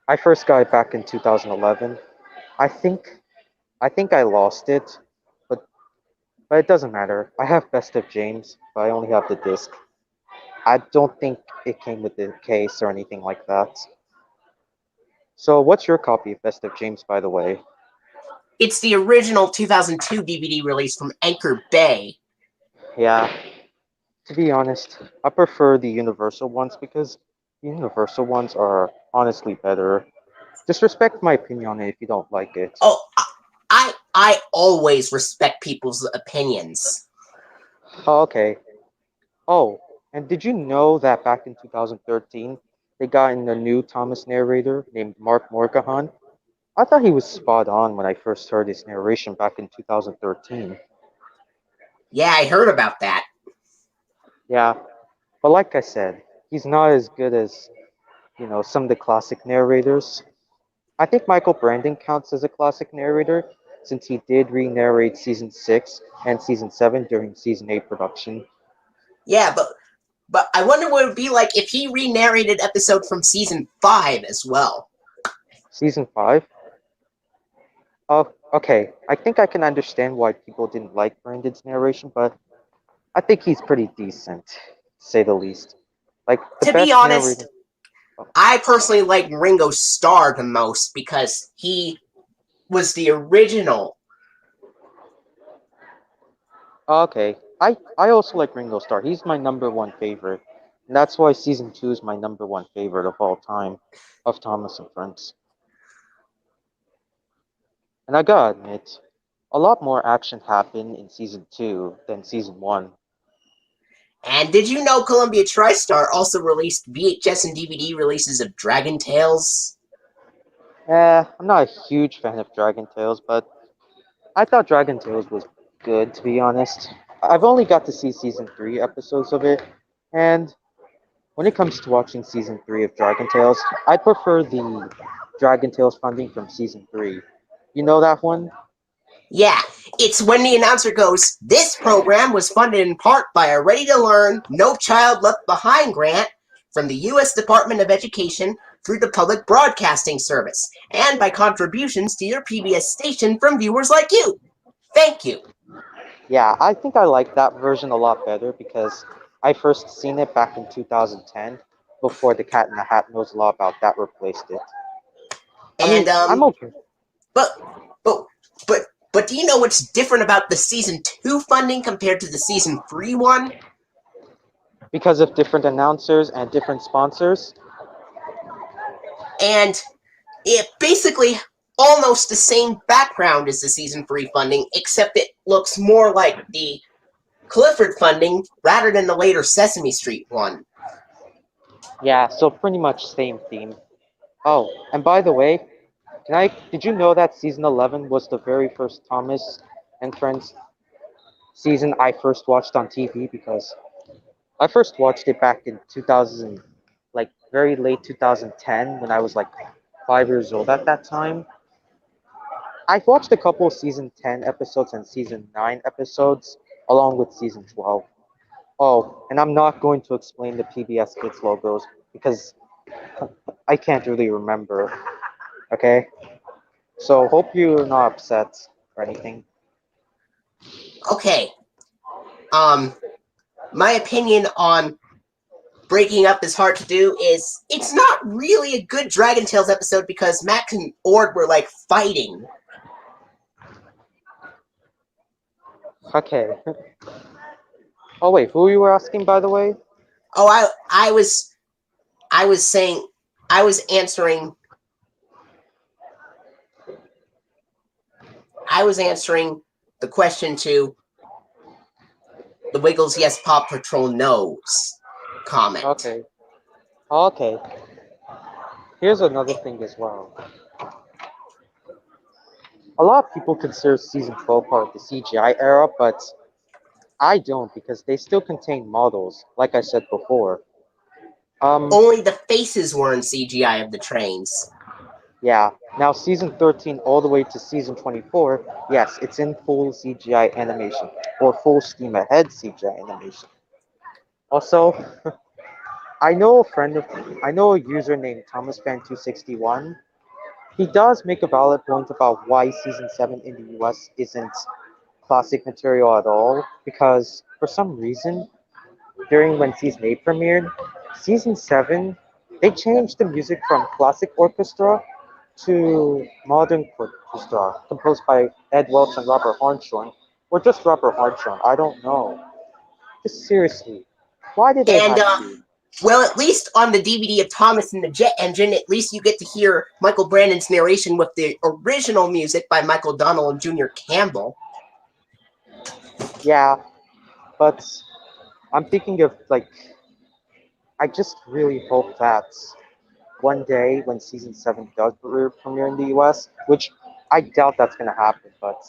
I first got it back in 2011. I think I lost it, but it doesn't matter. I have Best of James, but I only have the disc. I don't think it came with the case or anything like that. So, what's your copy of Best of James, by the way? It's the original 2002 DVD release from Anchor Bay. Yeah, to be honest, I prefer the Universal ones because The Universal ones are honestly better. Just respect my opinion on it if you don't like it. Oh, I always respect people's opinions. Oh, okay. Oh, and did you know that back in 2013, they got in a new Thomas narrator named Mark Morgahan? I thought he was spot on when I first heard his narration back in 2013. Yeah, I heard about that. Yeah, but like I said, he's not as good as, some of the classic narrators. I think Michael Brandon counts as a classic narrator since he did re-narrate season 6 and season 7 during season 8 production. Yeah, but I wonder what it would be like if he re-narrated episode from season 5 as well. Season 5? Oh, okay. I think I can understand why people didn't like Brandon's narration, but I think he's pretty decent, to say the least. Like, the To be best narrator. honest, I personally like Ringo Starr the most because he was the original. Okay. I also like Ringo Starr. He's my number one favorite. And that's why season 2 is my number one favorite of all time of Thomas and Friends. And I gotta admit, a lot more action happened in season 2 than season 1. And did you know Columbia TriStar also released VHS and DVD releases of Dragon Tales? I'm not a huge fan of Dragon Tales, but I thought Dragon Tales was good, to be honest. I've only got to see season 3 episodes of it, and when it comes to watching season 3 of Dragon Tales, I prefer the Dragon Tales funding from season 3. You know that one? Yeah, it's when the announcer goes, "This program was funded in part by a Ready to Learn, No Child Left Behind grant from the U.S. Department of Education through the Public Broadcasting Service, and by contributions to your PBS station from viewers like you. Thank you." Yeah, I think I like that version a lot better because I first seen it back in 2010 before the Cat in the Hat Knows a Lot About That replaced it. I And, mean, I'm okay. but, but, but, but do you know what's different about the Season 2 funding compared to the Season 3 one? Because of different announcers and different sponsors. And it basically almost the same background as the Season 3 funding, except it looks more like the Clifford funding rather than the later Sesame Street one. Yeah, so pretty much same theme. Oh, and by the way, did you know that season 11 was the very first Thomas and Friends season I first watched on TV because I first watched it back in 2000, like very late 2010 when I was like 5 years old at that time. I've watched a couple of season 10 episodes and season 9 episodes along with season 12. Oh, and I'm not going to explain the PBS Kids logos because I can't really remember. Okay? So hope you're not upset or anything. Okay, my opinion on breaking up is hard to do is it's not really a good Dragon Tales episode because Max and Ord were like fighting. Okay. Oh wait, who you were asking by the way? Oh, I was saying I was answering the question to the Wiggles Yes Paw Patrol Knows comment. Okay. Okay. Here's another thing as well. A lot of people consider season 12 part of the CGI era, but I don't because they still contain models, like I said before. Only the faces were in CGI of the trains. Yeah. Now season 13 all the way to season 24, yes, it's in full CGI animation or full steam ahead CGI animation. Also, I know a user named ThomasFan261. He does make a valid point about why season 7 in the US isn't classic material at all because for some reason during when season 8 premiered, season 7 they changed the music from classic orchestra to modern orchestra composed by Ed Welch and Robert Hartshorn, or just Robert Hartshorn, I don't know. Just seriously, why did they And have to? Well, at least on the DVD of Thomas and the Jet Engine, at least you get to hear Michael Brandon's narration with the original music by Michael Donnell and Jr. Campbell. Yeah, but I'm thinking of like I just really hope that one day when season 7 does premiere in the US, which I doubt that's gonna happen, but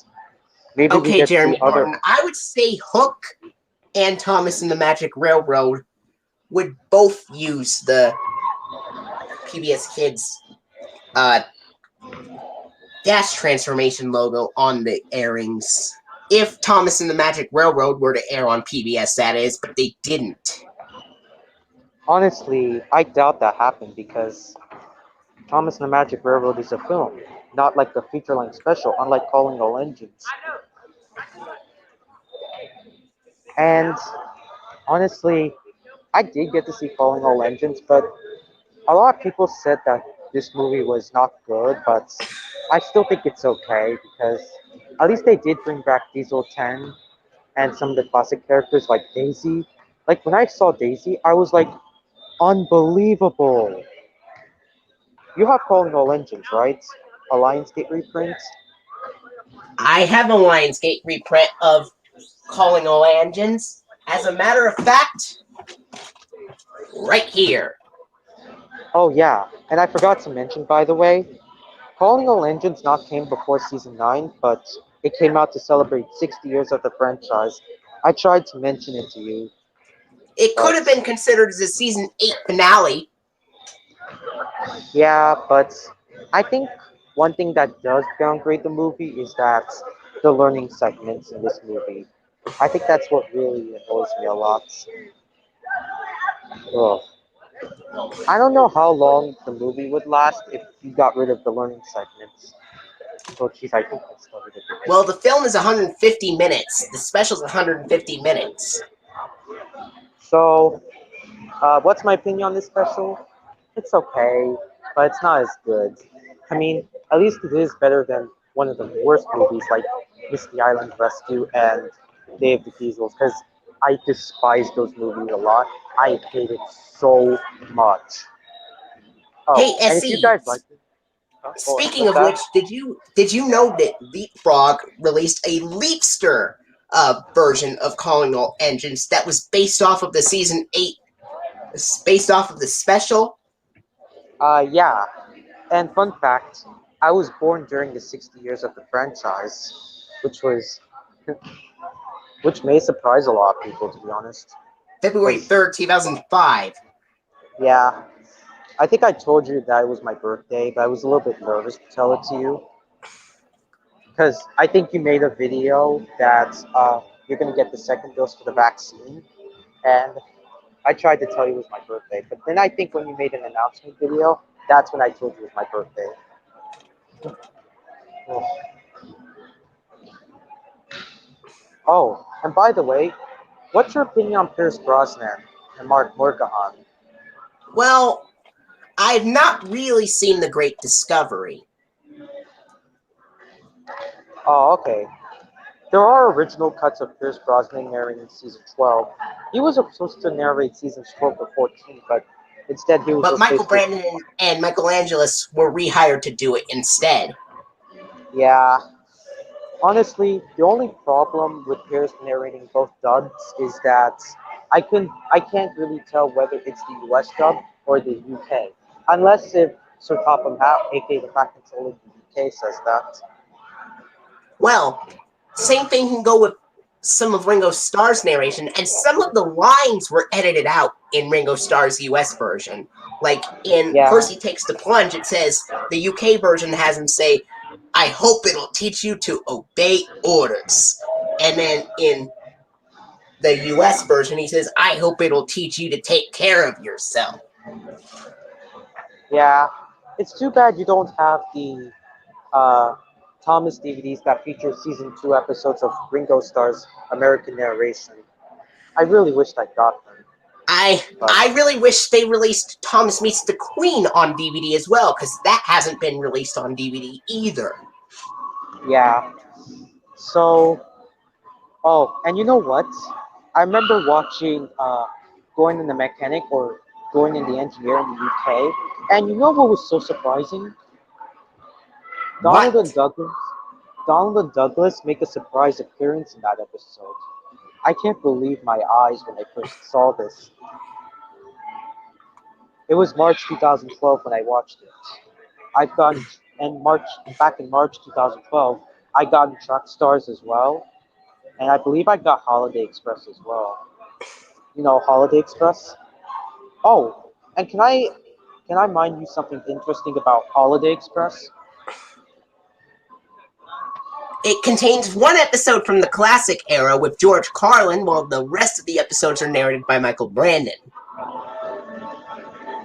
maybe we Okay, get to see Jeremy other. Norton, I would say Hook and Thomas and the Magic Railroad would both use the PBS Kids dash transformation logo on the airings. If Thomas and the Magic Railroad were to air on PBS, that is, but they didn't. Honestly, I doubt that happened because Thomas and the Magic Railroad is a film, not like the feature-length special, unlike Calling All Engines. And honestly, I did get to see Calling All Engines, but a lot of people said that this movie was not good, but I still think it's okay because at least they did bring back Diesel 10 and some of the classic characters like Daisy. Like when I saw Daisy, I was like, unbelievable. You have Calling All Engines, right? A Lionsgate reprint. I have a Lionsgate reprint of Calling All Engines. As a matter of fact, right here. Oh yeah, and I forgot to mention, by the way, Calling All Engines not came before season 9, but it came out to celebrate 60 years of the franchise. I tried to mention it to you, It could but have been considered as a season 8 finale. yeah, but I think one thing that does downgrade the movie is that the learning segments in this movie. I think that's what really annoys me a lot. Ugh. I don't know how long the movie would last if you got rid of the learning segments. Oh, jeez, I think I started it. Well, the film is 150 minutes. The special's 150 minutes. So, what's my opinion on this special? It's okay, but it's not as good. I mean, at least it is better than one of the worst movies like Misty Island Rescue and Day of the Diesels, because I despise those movies a lot. I hate it so much. Hey, Oh, and if you SE. guys like it, Speaking what's of that? which, did you know that Leapfrog released a Leapster version of Calling All Engines that was based off of the season 8, based off of the special? Yeah. And fun fact, I was born during the 60 years of the franchise, which was, which may surprise a lot of people, to be honest. February 'Cause, 3rd, 2005. yeah, I think I told you that it was my birthday, but I was a little bit nervous to tell it to you. Because I think you made a video that you're going to get the second dose for the vaccine. And I tried to tell you it was my birthday. But then I think when you made an announcement video, that's when I told you it was my birthday. Ugh. Oh, and by the way, what's your opinion on Pierce Brosnan and Mark Morgahan? Well, I've not really seen The Great Discovery. Oh, okay. There are original cuts of Pierce Brosnan narrating season 12. He was supposed to narrate seasons 12 to 14, but instead he was But Michael replaced with. Brandon and Michael Angelis were rehired to do it instead. Yeah. Honestly, the only problem with Pierce narrating both dubs is that I can't really tell whether it's the US dub or the UK. Unless if Sir Topham Hatt, aka the fact controller in the UK, says that. Well, same thing can go with some of Ringo Starr's narration, and some of the lines were edited out in Ringo Starr's US version. Like in Yeah. Percy Takes the Plunge, it says the UK version has him say, "I hope it'll teach you to obey orders." And then in the US version, he says, "I hope it'll teach you to take care of yourself." Yeah. It's too bad you don't have the uh, Thomas DVDs that feature season 2 episodes of Ringo Starr's American narration. I really wished I got them. But I really wish they released Thomas Meets the Queen on DVD as well, because that hasn't been released on DVD either. yeah. So, oh, and you know what? I remember watching Going in the Mechanic or Gordon the engineer in the UK. And you know what was so surprising? Donald What? and Douglas. Donald and Douglas make a surprise appearance in that episode. I can't believe my eyes when I first saw this. It was March 2012 when I watched it. I've gotten and March back in March 2012, I got TriStars as well, and I believe I got Holiday Express as well. You know Holiday Express? Oh, and can I mind you something interesting about Holiday Express? It contains one episode from the classic era with George Carlin, while the rest of the episodes are narrated by Michael Brandon.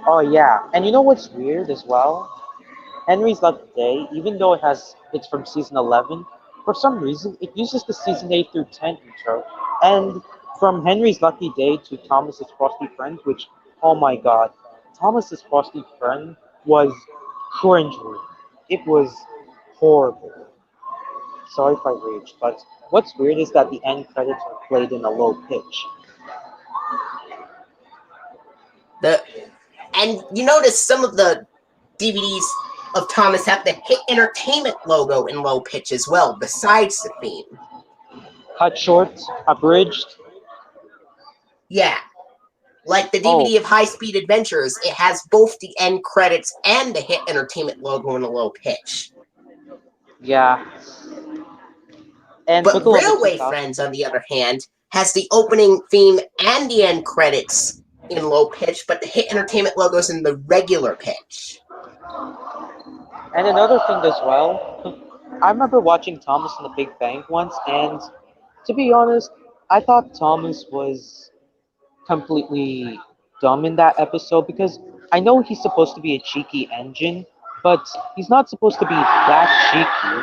Oh yeah, and you know what's weird as well? Henry's Lucky Day, even though it's from season 11, for some reason it uses the season 8 through 10 intro. And from Henry's Lucky Day to Thomas's Frosty Friend, which, oh my god, Thomas's Frosty Friend was cringeworthy. It was horrible. Sorry if I raged, but what's weird is that the end credits are played in a low pitch. And you notice some of the DVDs of Thomas have the Hit Entertainment logo in low pitch as well, besides the theme. Cut short, abridged. Yeah, like the Oh, DVD of High Speed Adventures, it has both the end credits and the Hit Entertainment logo in a low pitch. yeah. And for But the love of Railway 2000, Friends, on the other hand, has the opening theme and the end credits in low pitch, but the Hit Entertainment logo's in the regular pitch. and another thing as well, I remember watching Thomas and the Big Bang once, and to be honest, I thought Thomas was completely dumb in that episode because I know he's supposed to be a cheeky engine, but he's not supposed to be that cheeky.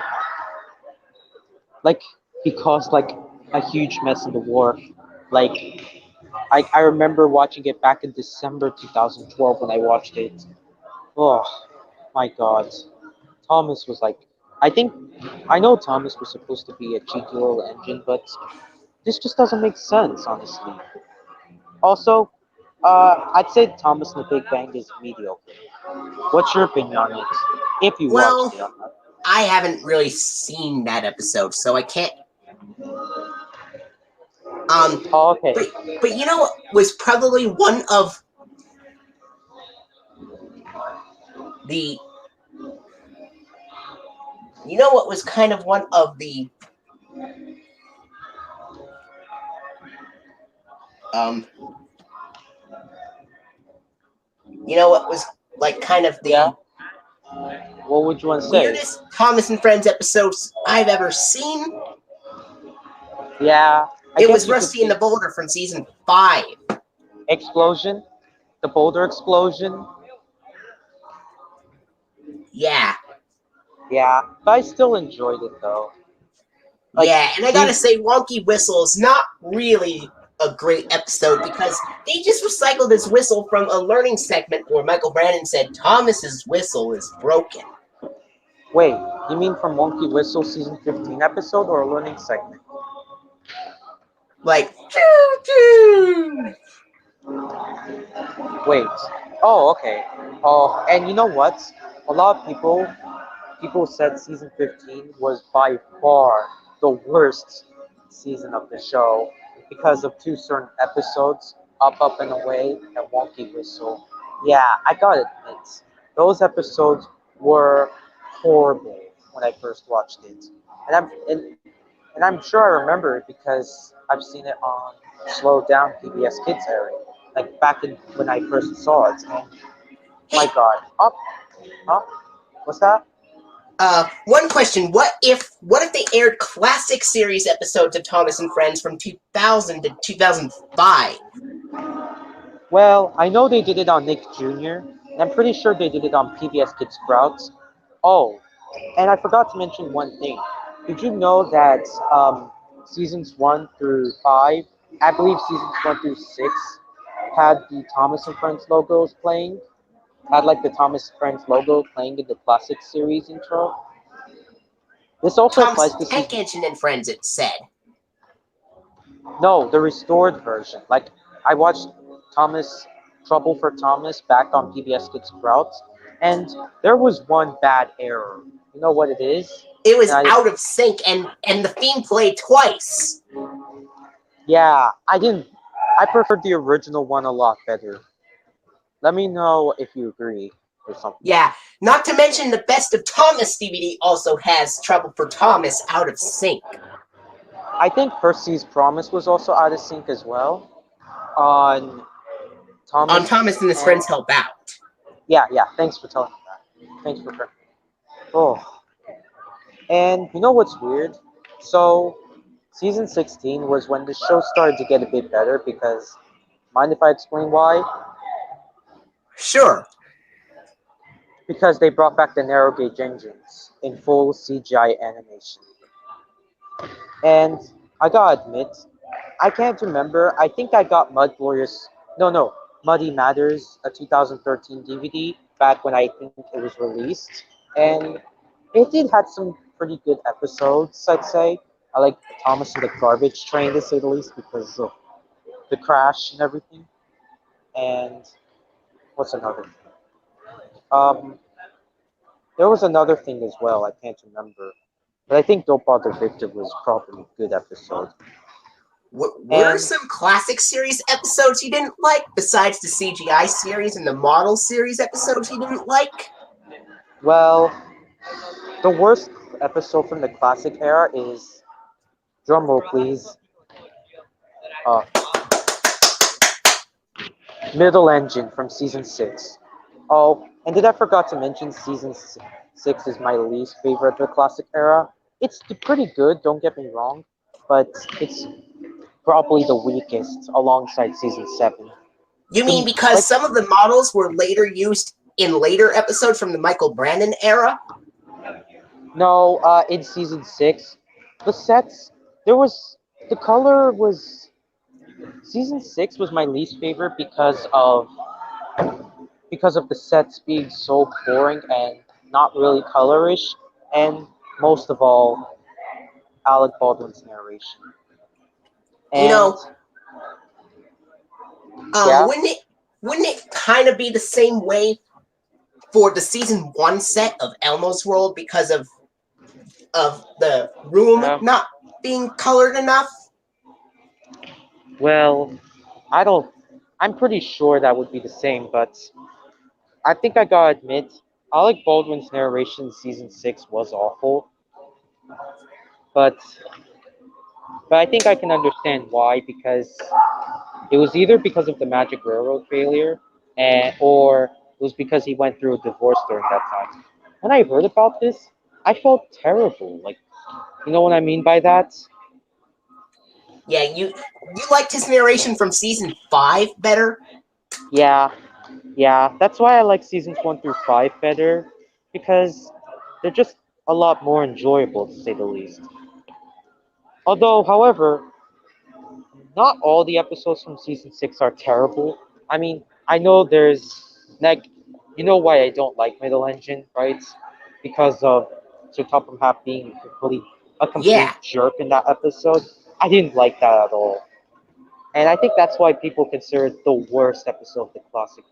Like, he caused like a huge mess in the war. Like, I remember watching it back in December 2012 when I watched it. Oh my god. Thomas was like, I think, I know Thomas was supposed to be a cheeky little engine, but this just doesn't make sense, honestly. Also, I'd say Thomas and the Big Bang is mediocre. What's your opinion on it? If you watched Well, it. I haven't really seen that episode, so I can't. Oh, okay. But you know what was probably one of the. You know what was kind of one of the. You know what was like kind of the Yeah. What would you want to say? weirdest Thomas and Friends episodes I've ever seen? Yeah. It was Rusty and the Boulder from season 5. Explosion. The boulder explosion. Yeah. Yeah. But I still enjoyed it though. Like, Yeah, and I gotta say, Wonky Whistle is not really a great episode because they just recycled this whistle from a learning segment where Michael Brandon said Thomas's whistle is broken. Wait, you mean from Monkey Whistle season 15 episode or a learning segment? Like, choo choo! Wait. Oh, okay. Oh, and you know what? A lot of people said season 15 was by far the worst season of the show because of two certain episodes, Up and Away and Wonky Whistle. Yeah, I gotta admit, those episodes were horrible when I first watched it. And I'm sure I remember it because I've seen it on Slow Down PBS Kids area, like back in when I first saw it. And my God, huh? What's that? One question: What if they aired classic series episodes of Thomas and Friends from 2000 to 2005? Well, I know they did it on Nick Jr., and I'm pretty sure they did it on PBS Kids Sprouts. Oh, and I forgot to mention one thing. Did you know that seasons 1 through 5, I believe seasons 1 through 6, had the Thomas and Friends logos playing? Had like the Thomas and Friends logo playing in the classic series intro? This also Thomas applies to Tank season... Engine and Friends, it said. No, the restored version. Like, I watched Thomas Trouble for Thomas back on PBS Kids Sprouts, and there was one bad error. You know what it is? It was And out of sync, and the theme played twice. yeah, I didn't. I preferred the original one a lot better. Let me know if you agree or something. Yeah, not to mention the Best of Thomas DVD also has Trouble for Thomas out of sync. I think Percy's Promise was also out of sync as well. On On Thomas Thomas and his and friends help out. yeah, yeah. Thanks for telling me that. Thanks for. Oh, and you know what's weird? So, season 16 was when the show started to get a bit better because, mind if I explain why? Sure. Because they brought back the narrow gauge engines in full CGI animation. And I gotta admit, I can't remember. I think I got Mud Glorious. No, Muddy Matters, a 2013 DVD back when I think it was released, and it did had some pretty good episodes. I'd say I like Thomas and the Garbage Train to say the least because of the crash and everything. And what's another thing? Um, there was another thing as well. I can't remember, but I think Don't Bother Victor was probably a good episode. What are And some classic series episodes you didn't like, besides the CGI series and the model series episodes you didn't like? well, the worst episode from the classic era is, drumroll please, uh, Middle Engine from season 6. Oh, and did I forgot to mention season 6 is my least favorite of the classic era? It's pretty good, don't get me wrong, but it's probably the weakest alongside season 7. You mean because Like, some of the models were later used in later episodes from the Michael Brandon era? no, in season 6, the sets, there was, the color was, season 6 was my least favorite because of the sets being so boring and not really colorish, and most of all, Alec Baldwin's narration. You And know, yeah, wouldn't it kind of be the same way for the season 1 set of Elmo's World because of the room yeah. not being colored enough? Well, I don't. I'm pretty sure that would be the same, but I think I gotta admit, Alec Baldwin's narration in season 6 was awful. But I think I can understand why because it was either because of the Magic Railroad failure, or it was because he went through a divorce during that time. When I heard about this, I felt terrible. Like, you know what I mean by that? Yeah, you liked his narration from season 5 better? Yeah, yeah. That's why I like seasons 1 through 5 better because they're just a lot more enjoyable, to say the least. Although, however, not all the episodes from season 6 are terrible. I mean, I know there's like, you know why I don't like Middle Engine, right? Because of Sir Topham Hatt being a complete Yeah. jerk in that episode. I didn't like that at all, and I think that's why people consider it the worst episode of the classic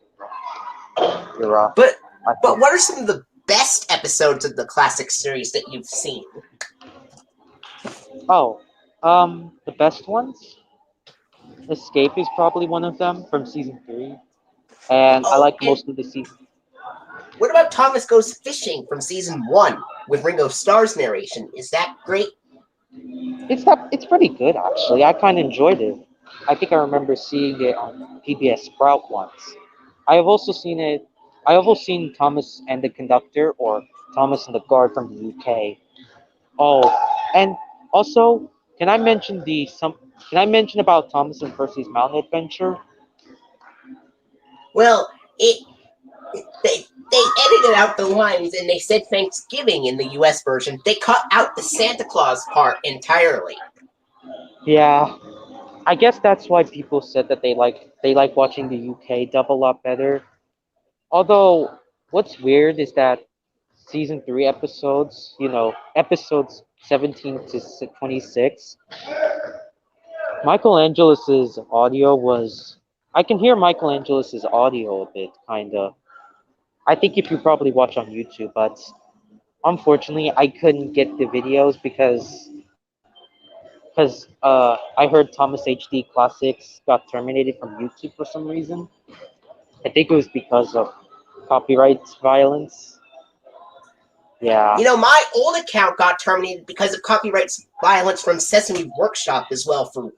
era. But I think. what are some of the best episodes of the classic series that you've seen? Oh, the best ones. Escape is probably one of them from season 3, and I Oh, like and most of the season. what about Thomas Goes Fishing from season 1 with Ringo Starr's narration? Is that great? It's pretty good actually. I kind of enjoyed it. I think I remember seeing it on PBS Sprout once. I have also seen it. I have also seen Thomas and the Conductor or Thomas and the Guard from the UK. Oh, and also, can I mention the some? Can I mention about Thomas and Percy's Mountain Adventure? Well, they edited out the lines and they said Thanksgiving in the US version. They cut out the Santa Claus part entirely. Yeah, I guess that's why people said that they like watching the UK dub a lot better. Although, what's weird is that season 3 episodes, episodes 17 to 26, Michelangelo's audio was I can hear Michelangelo's audio a bit, kinda. I think if you probably watch on YouTube, but unfortunately, I couldn't get the videos because I heard Thomas HD Classics got terminated from YouTube for some reason. I think it was because of copyright violence. Yeah. You know, my old account got terminated because of copyright violence from Sesame Workshop as well for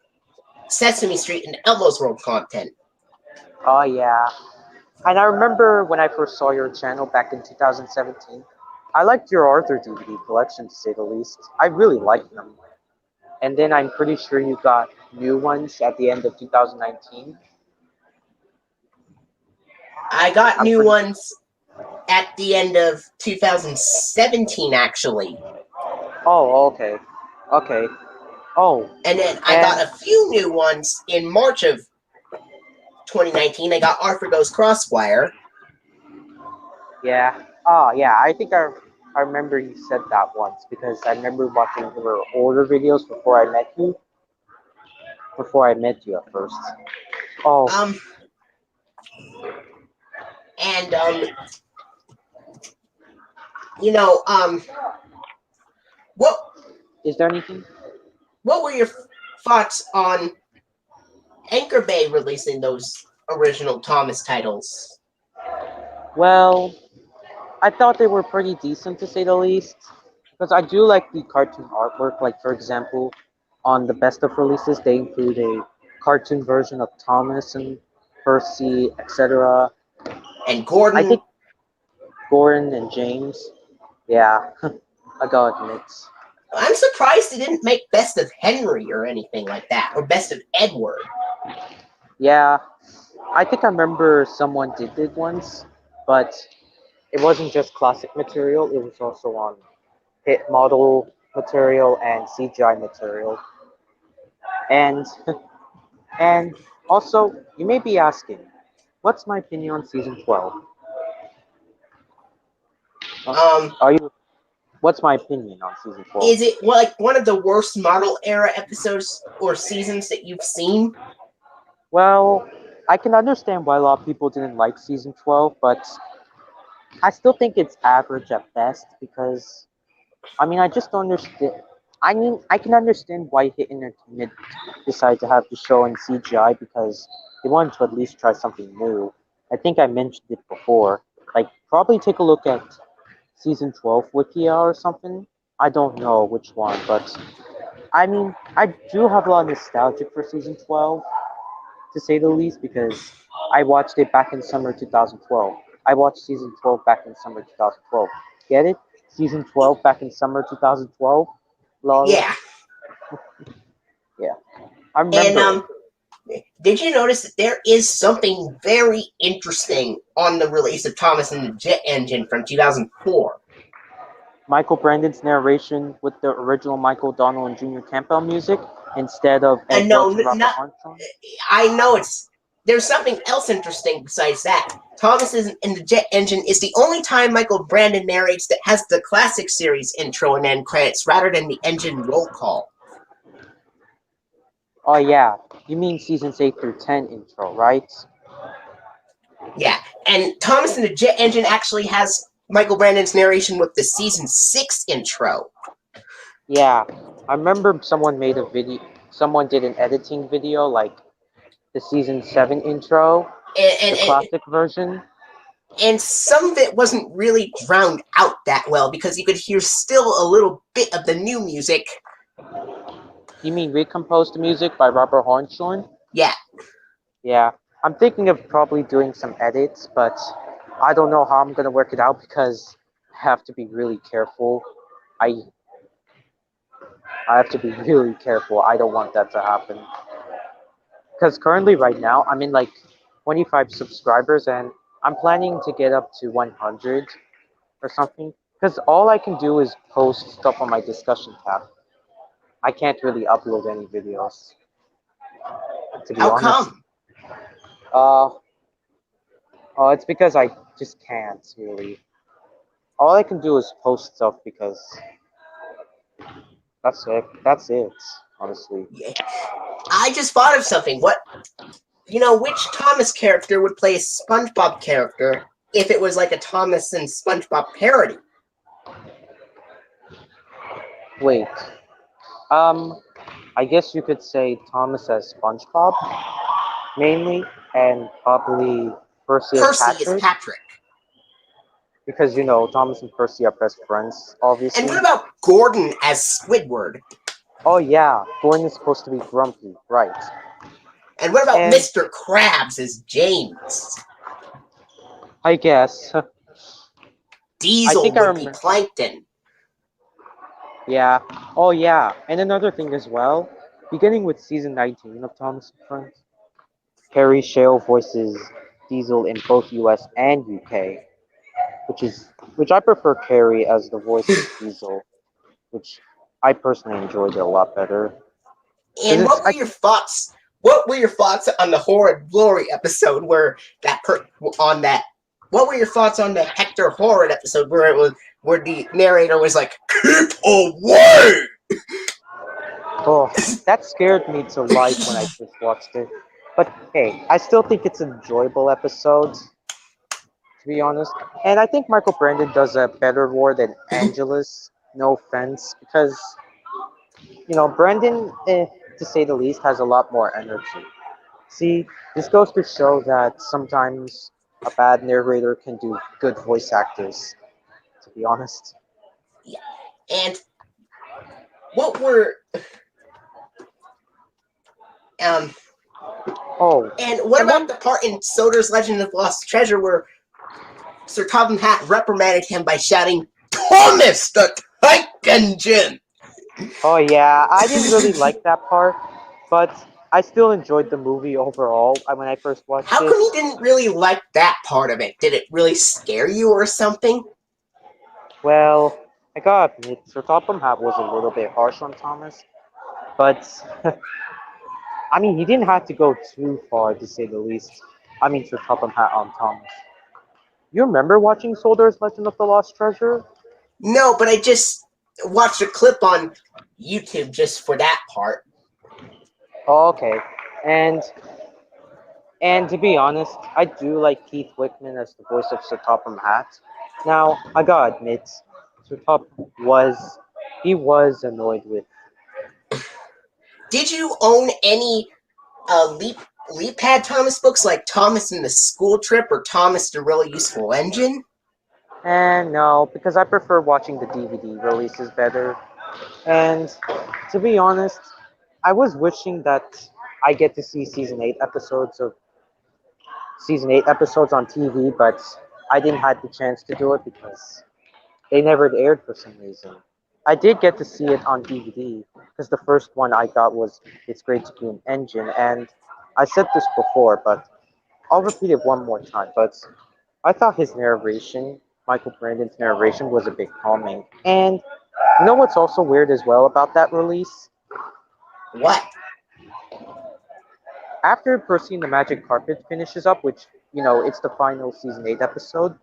Sesame Street and Elmo's World content. Oh yeah. And I remember when I first saw your channel back in 2017. I liked your Arthur DVD collection to say the least. I really liked them. And then I'm pretty sure you got new ones at the end of 2019. I got I'm new pretty. ones at the end of 2017, actually. Oh, okay. Okay. Oh, And then I and got a few new ones in March of 2019. I got Arthur Goes Crossfire. yeah. Oh, yeah. I remember you said that once because I remember watching your older videos before I met you. Before I met you at first. Oh, Um, and, you know, what is there anything? what were your thoughts on Anchor Bay releasing those original Thomas titles? Well, I thought they were pretty decent to say the least. Because I do like the cartoon artwork. Like, for example, on the best of releases, they include a cartoon version of Thomas and Percy, etc. And I Gordon, think Gordon and James. Yeah, I gotta admit. I'm surprised they didn't make Best of Henry or anything like that, or Best of Edward. Yeah, I think I remember someone did it once, but it wasn't just classic material, it was also on hit model material and CGI material. And and also, you may be asking, what's my opinion on season 12? Um, Are you what's my opinion on season 12? is it like one of the worst model era episodes or seasons that you've seen? Well, I can understand why a lot of people didn't like season 12, but I still think it's average at best because I mean, I just don't understand. I mean, I can understand why Hit Entertainment decided to have the show in CGI because they wanted to at least try something new. I think I mentioned it before. Like, probably take a look at season 12 Wikia or something. I don't know which one, but I mean, I do have a lot of nostalgia for season 12, to say the least, because I watched it back in summer 2012. I watched season 12 back in summer 2012. Get it? Season 12 back in summer 2012? Lol. Yeah. Yeah. I And remember it. did you notice that there is something very interesting on the release of Thomas and the Jet Engine from 2004? Michael Brandon's narration with the original Michael Donald and Junior Campbell music instead of Ed And no, Welch and Robert not. Armstrong. I know there's something else interesting besides that. Thomas in the Jet Engine is the only time Michael Brandon narrates that has the classic series intro and end credits rather than the engine roll call. Oh yeah, you mean seasons 8 through 10 intro, right? Yeah, and Thomas and the Jet Engine actually has Michael Brandon's narration with the season 6 intro. Yeah, I remember someone did an editing video, like the season 7 intro, And, the and, classic version. and some of it wasn't really drowned out that well because you could hear still a little bit of the new music. You mean recomposed music by Robert Hartshorn? Yeah, Yeah, I'm thinking of probably doing some edits, but I don't know how I'm gonna work it out because I have to be really careful. I I have to be really careful. I don't want that to happen. Because currently, right now, I'm in like 25 subscribers, and I'm planning to get up to 100 or something. Because all I can do is post stuff on my discussion tab. I can't really upload any videos, to be how honest. come? Uh, it's because I just can't really. All I can do is post stuff because that's it. That's it, honestly. Yeah. I just thought of something. What which Thomas character would play a SpongeBob character if it was like a Thomas and SpongeBob parody? Wait. I guess you could say Thomas as SpongeBob, mainly, and probably Percy as Percy is Patrick, Patrick. because Thomas and Percy are best friends, And obviously. what about Gordon as Squidward? Oh yeah, Gordon is supposed to be grumpy, right? And what about And Mr. Krabs as James? I guess, I Diesel think I would be remember. Plankton. Yeah. Oh yeah, and another thing as well. Beginning with season 19 of Thomas and Friends, Harry Shale voices Diesel in both US and UK, which I prefer Carrie as the voice of Diesel, which I personally enjoyed it a lot better. And It's what were your thoughts? What were your thoughts on the Horrid Glory episode where What were your thoughts on the Hector Horrid episode where the narrator was like, "Keep away"? Oh, that scared me to life when I first watched it. But hey, I still think it's an enjoyable episode, to be honest. And I think Michael Brandon does a better war than Angelus. No offense, because Brandon, to say the least, has a lot more energy. See, this goes to show that sometimes a bad narrator can do good voice actors, to be honest. Yeah. And what were Oh, and what and about one, the part in Soder's Legend of Lost Treasure where Sir Topham Hatt reprimanded him by shouting, "Thomas the Tank Engine"? oh yeah, I didn't really like that part, but I still enjoyed the movie overall when I first watched How it. come you didn't really like that part of it? Did it really scare you or something? Well, I gotta admit, Sir Topham Hatt was a little bit harsh on Thomas, but I mean, he didn't have to go too far, to say the least. I mean, Sir Topham Hatt on Thomas. You remember watching Soldier's Legend of the Lost Treasure? No, but I just watched a clip on YouTube just for that part. Oh, okay. And to be honest, I do like Keith Wickman as the voice of Sir Topham Hatt. Now, I gotta admit, Sir Topham was annoyed with. Did you own any Leap Pad Thomas books like Thomas and the School Trip or Thomas the Really Useful Engine? And no, because I prefer watching the DVD releases better. And to be honest, I was wishing that I get to see season 8 episodes on TV, but I didn't have the chance to do it because they never aired for some reason. I did get to see it on DVD because the first one I got was It's Great to Be an Engine, and I said this before, but I'll repeat it one more time. But I thought his narration, Michael Brandon's narration, was a bit calming. And you know what's also weird as well about that release? What? After Percy and the Magic Carpet finishes up, which, it's the final season 8 episode,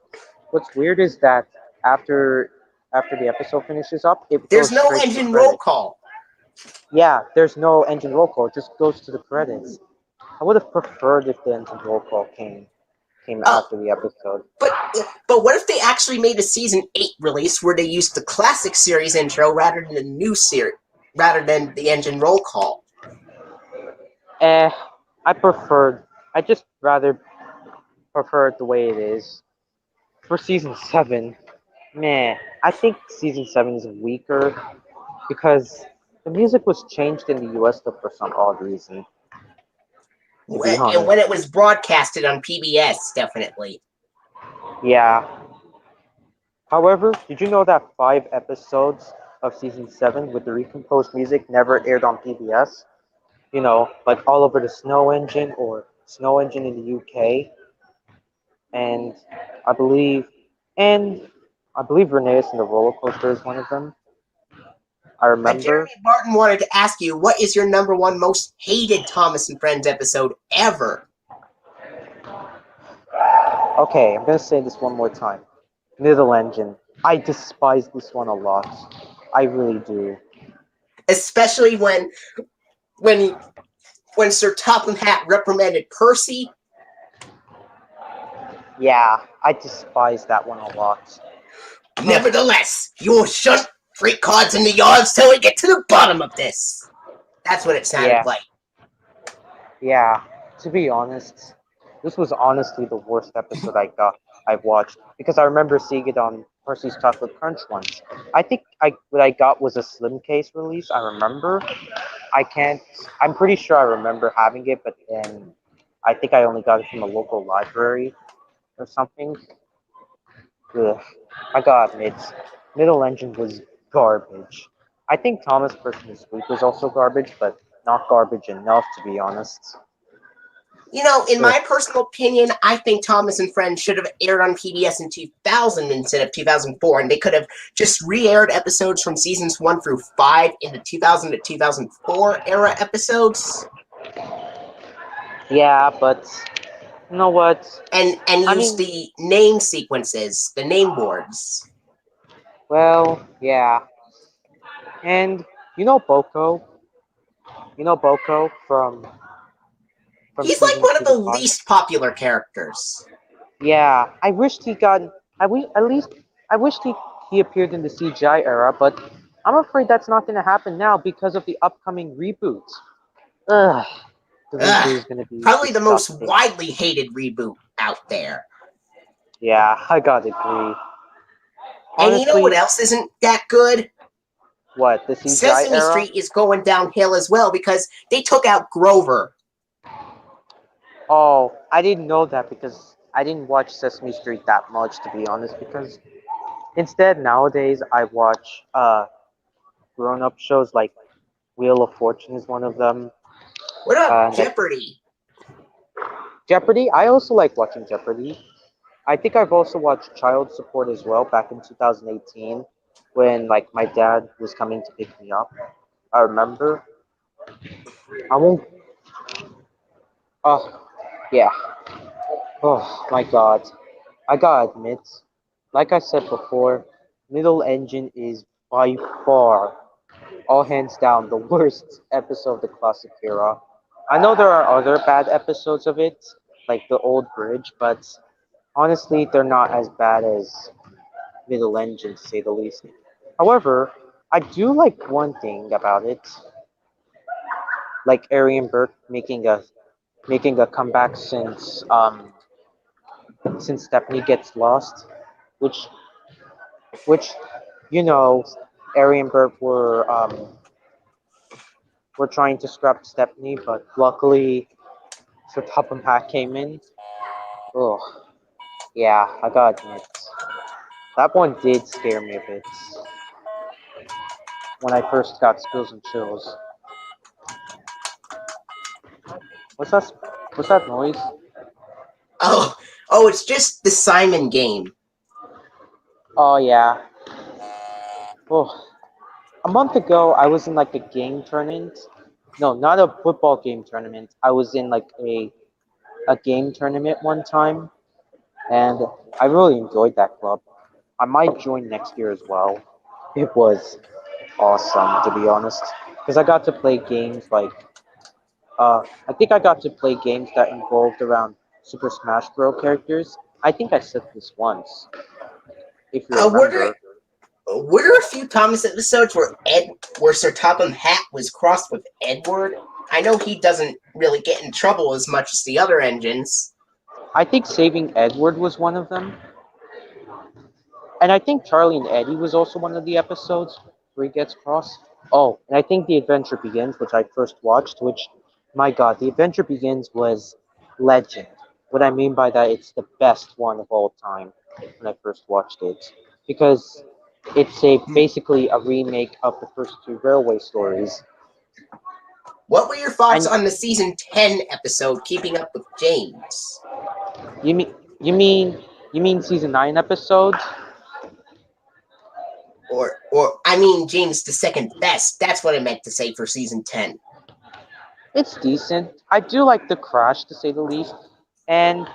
what's weird is that after the episode finishes up, it There's goes no straight to the engine roll credits. call. Yeah, there's no engine roll call, it just goes to the credits. I would have preferred if the engine roll call came Oh, after the episode. but what if they actually made a season 8 release where they used the classic series intro rather than the new series, rather than the engine roll call? I just rather prefer it the way it is. For season 7, man, I think season 7 is weaker because the music was changed in the US though for some odd reason. To be And honest. when it was broadcasted on PBS, definitely. Yeah. However, did you know that 5 episodes of season 7 with the recomposed music never aired on PBS? Like All Over the Snow Engine or Snow Engine in the UK. And I believe Renee's and the Roller Coaster is one of them. I remember. Jeremy Martin wanted to ask you, what is your number one most hated Thomas and Friends episode ever? Okay, I'm gonna say this one more time. Little Engine. I despise this one a lot. I really do. Especially when when Sir Topham Hatt reprimanded Percy. Yeah, I despise that one a lot. Nevertheless, you'll shunt freight cards in the yards till we get to the bottom of this. That's what it sounded Yeah. like. Yeah, to be honest, this was honestly the worst episode I've watched because I remember seeing it on Percy's Chocolate Crunch once. I think what I got was a slim case release. I remember. I can't. I'm pretty sure I remember having it, but then I think I only got it from a local library or something. Ugh. I gotta admit, Middle Engine was garbage. I think Thomas Person's Week was also garbage, but not garbage enough to be honest. You know, in Ugh. my personal opinion, I think Thomas and Friends should have aired on PBS in 2000 instead of 2004, and they could have just re-aired episodes from seasons 1 through 5 in the 2000 to 2004 era episodes. Yeah, but you know what? And I use mean, the name sequences, the name boards. well, yeah. And you know Boko? You know Boko from He's like season one of 2 the to 5? least popular characters. Yeah, I wished he got. At least I wished he appeared in the CGI era, but I'm afraid that's not going to happen now because of the upcoming reboot. Ugh, the reboot Ugh, is going to be probably the most disgusting. widely hated reboot out there. Yeah, I gotta agree. And you know what Honestly, else isn't that good? what the CGI Sesame era? Street is going downhill as well because they took out Grover. Oh, I didn't know that because I didn't watch Sesame Street that much, to be honest. Because instead, nowadays, I watch grown-up shows like Wheel of Fortune is one of them. What up, Like Jeopardy? Jeopardy. I also like watching Jeopardy. I think I've also watched Child Support as well back in 2018 when like my dad was coming to pick me up. I remember. I won't. Oh, yeah. Oh my God. I gotta admit, like I said before, Middle Engine is by far, all hands down, the worst episode of the classic era. I know there are other bad episodes of it, like the Old Bridge, but honestly, they're not as bad as Middle Engine, to say the least. However, I do like one thing about it, like Arian Burke making a comeback since Stephanie gets lost, which which you know, Ari and Bert were trying to scrap Stephanie, but luckily Sir Topham Hatt came in. Oh, yeah, I gotta admit, that one did scare me a bit when I first got Spills and Chills. What's that? What's that noise? Oh, it's just the Simon game. Oh yeah. Oh, a month ago I was in like a game tournament. No, not a football game tournament. I was in like a game tournament one time, and I really enjoyed that club. I might join next year as well. It was awesome, to be honest, because I got to play games like I think I got to play games that involved around Super Smash Bros. Characters. I think I said this once, if you Uh, were there remember. were there a few Thomas episodes where Sir Topham Hatt was crossed with Edward? I know he doesn't really get in trouble as much as the other engines. I think Saving Edward was one of them, and I think Charlie and Eddie was also one of the episodes where he gets crossed. Oh, and I think The Adventure Begins, which I first watched, which, my God, The Adventure Begins was legend. What I mean by that, it's the best one of all time when I first watched it. Because it's basically a remake of the first two Railway stories. What were your thoughts And on the season 10 episode, Keeping Up with James? you mean you mean you mean season 9 episode? Or I mean, James the second best. That's what I meant to say for season 10. It's decent. I do like the crash to say the least. And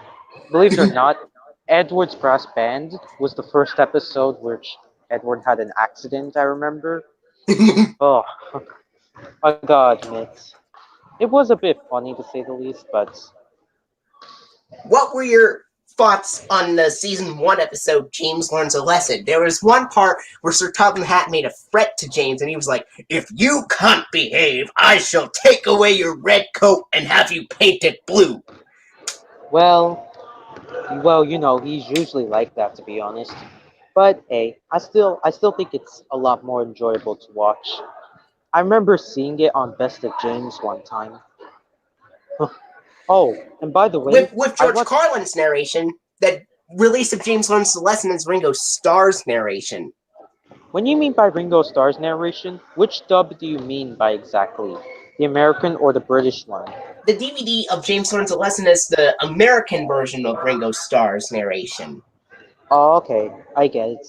believe it or not, Edward's brass band was the first episode which Edward had an accident, I remember. Oh, I gotta admit. It was a bit funny to say the least, but What were your thoughts on the season 1 episode, James Learns a Lesson? There was one part where Sir Topham Hatt made a threat to James, and he was like, "If you can't behave, I shall take away your red coat and have you painted blue." well, he's usually like that to be honest. But hey, I still think it's a lot more enjoyable to watch. I remember seeing it on Best of James one time. Oh, and by the way, With I George watched. Carlin's narration, the release of James Learns a Lesson is Ringo Starr's narration. When you mean by Ringo Starr's narration, which dub do you mean by exactly? The American or the British one? The DVD of James Learns a Lesson is the American version of Ringo Starr's narration. Oh, okay, I get it.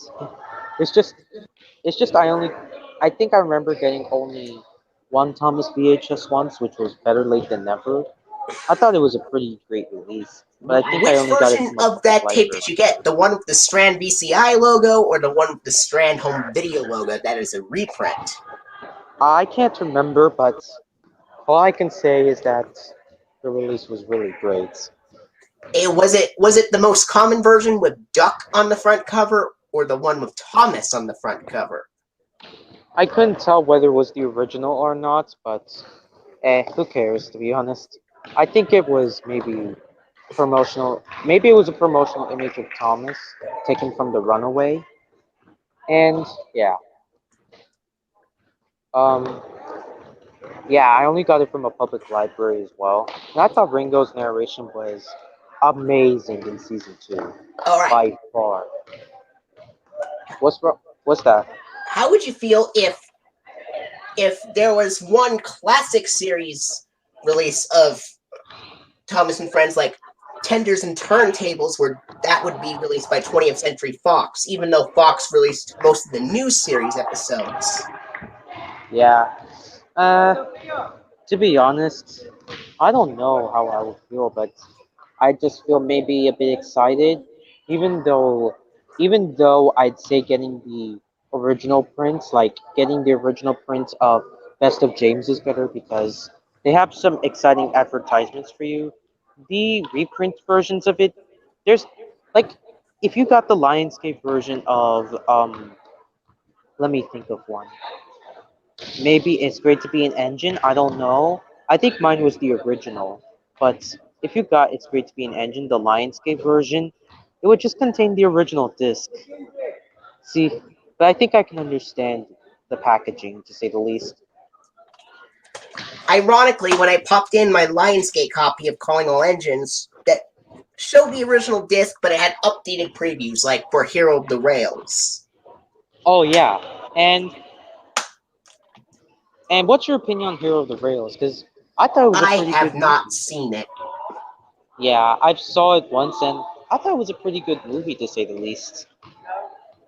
It's just, it's just I think I remember getting only one Thomas VHS once, which was Better Late Than Never. I thought it was a pretty great release, but I think I Which only got it version from a of public that tape library. did you get? The one with the Strand VCI logo or the one with the Strand Home Video logo that is a reprint? I can't remember, but all I can say is that the release was really great. Was it the most common version with Duck on the front cover or the one with Thomas on the front cover? I couldn't tell whether it was the original or not, but who cares to be honest? I think it was maybe it was a promotional image of Thomas taken from the Runaway, and um, yeah, I only got it from a public library as well. And I thought Ringo's narration was amazing in season two, All right. by far. What's wrong? What's that? How would you feel if there was one classic series release of Thomas and Friends like Tenders and Turntables where that would be released by 20th Century Fox, even though Fox released most of the new series episodes? Yeah. Uh, to be honest, I don't know how I would feel, but I just feel maybe a bit excited, even though, even though I'd say getting the original prints, like getting the original print of Best of James is better because they have some exciting advertisements for you. The reprint versions of it, there's like, if you got the Lionsgate version of, let me think of one. Maybe it's great to be an engine. I don't know. I think mine was the original. But if you got It's Great to Be an Engine, the Lionsgate version, it would just contain the original disc. See, but I think I can understand the packaging, to say the least. Ironically, when I popped in my Lionsgate copy of Calling All Engines, that showed the original disc, but it had updated previews, like for Hero of the Rails. Oh yeah, and what's your opinion on Hero of the Rails? Because I thought it was a I pretty have good movie. not seen it. Yeah, I saw it once, and I thought it was a pretty good movie, to say the least.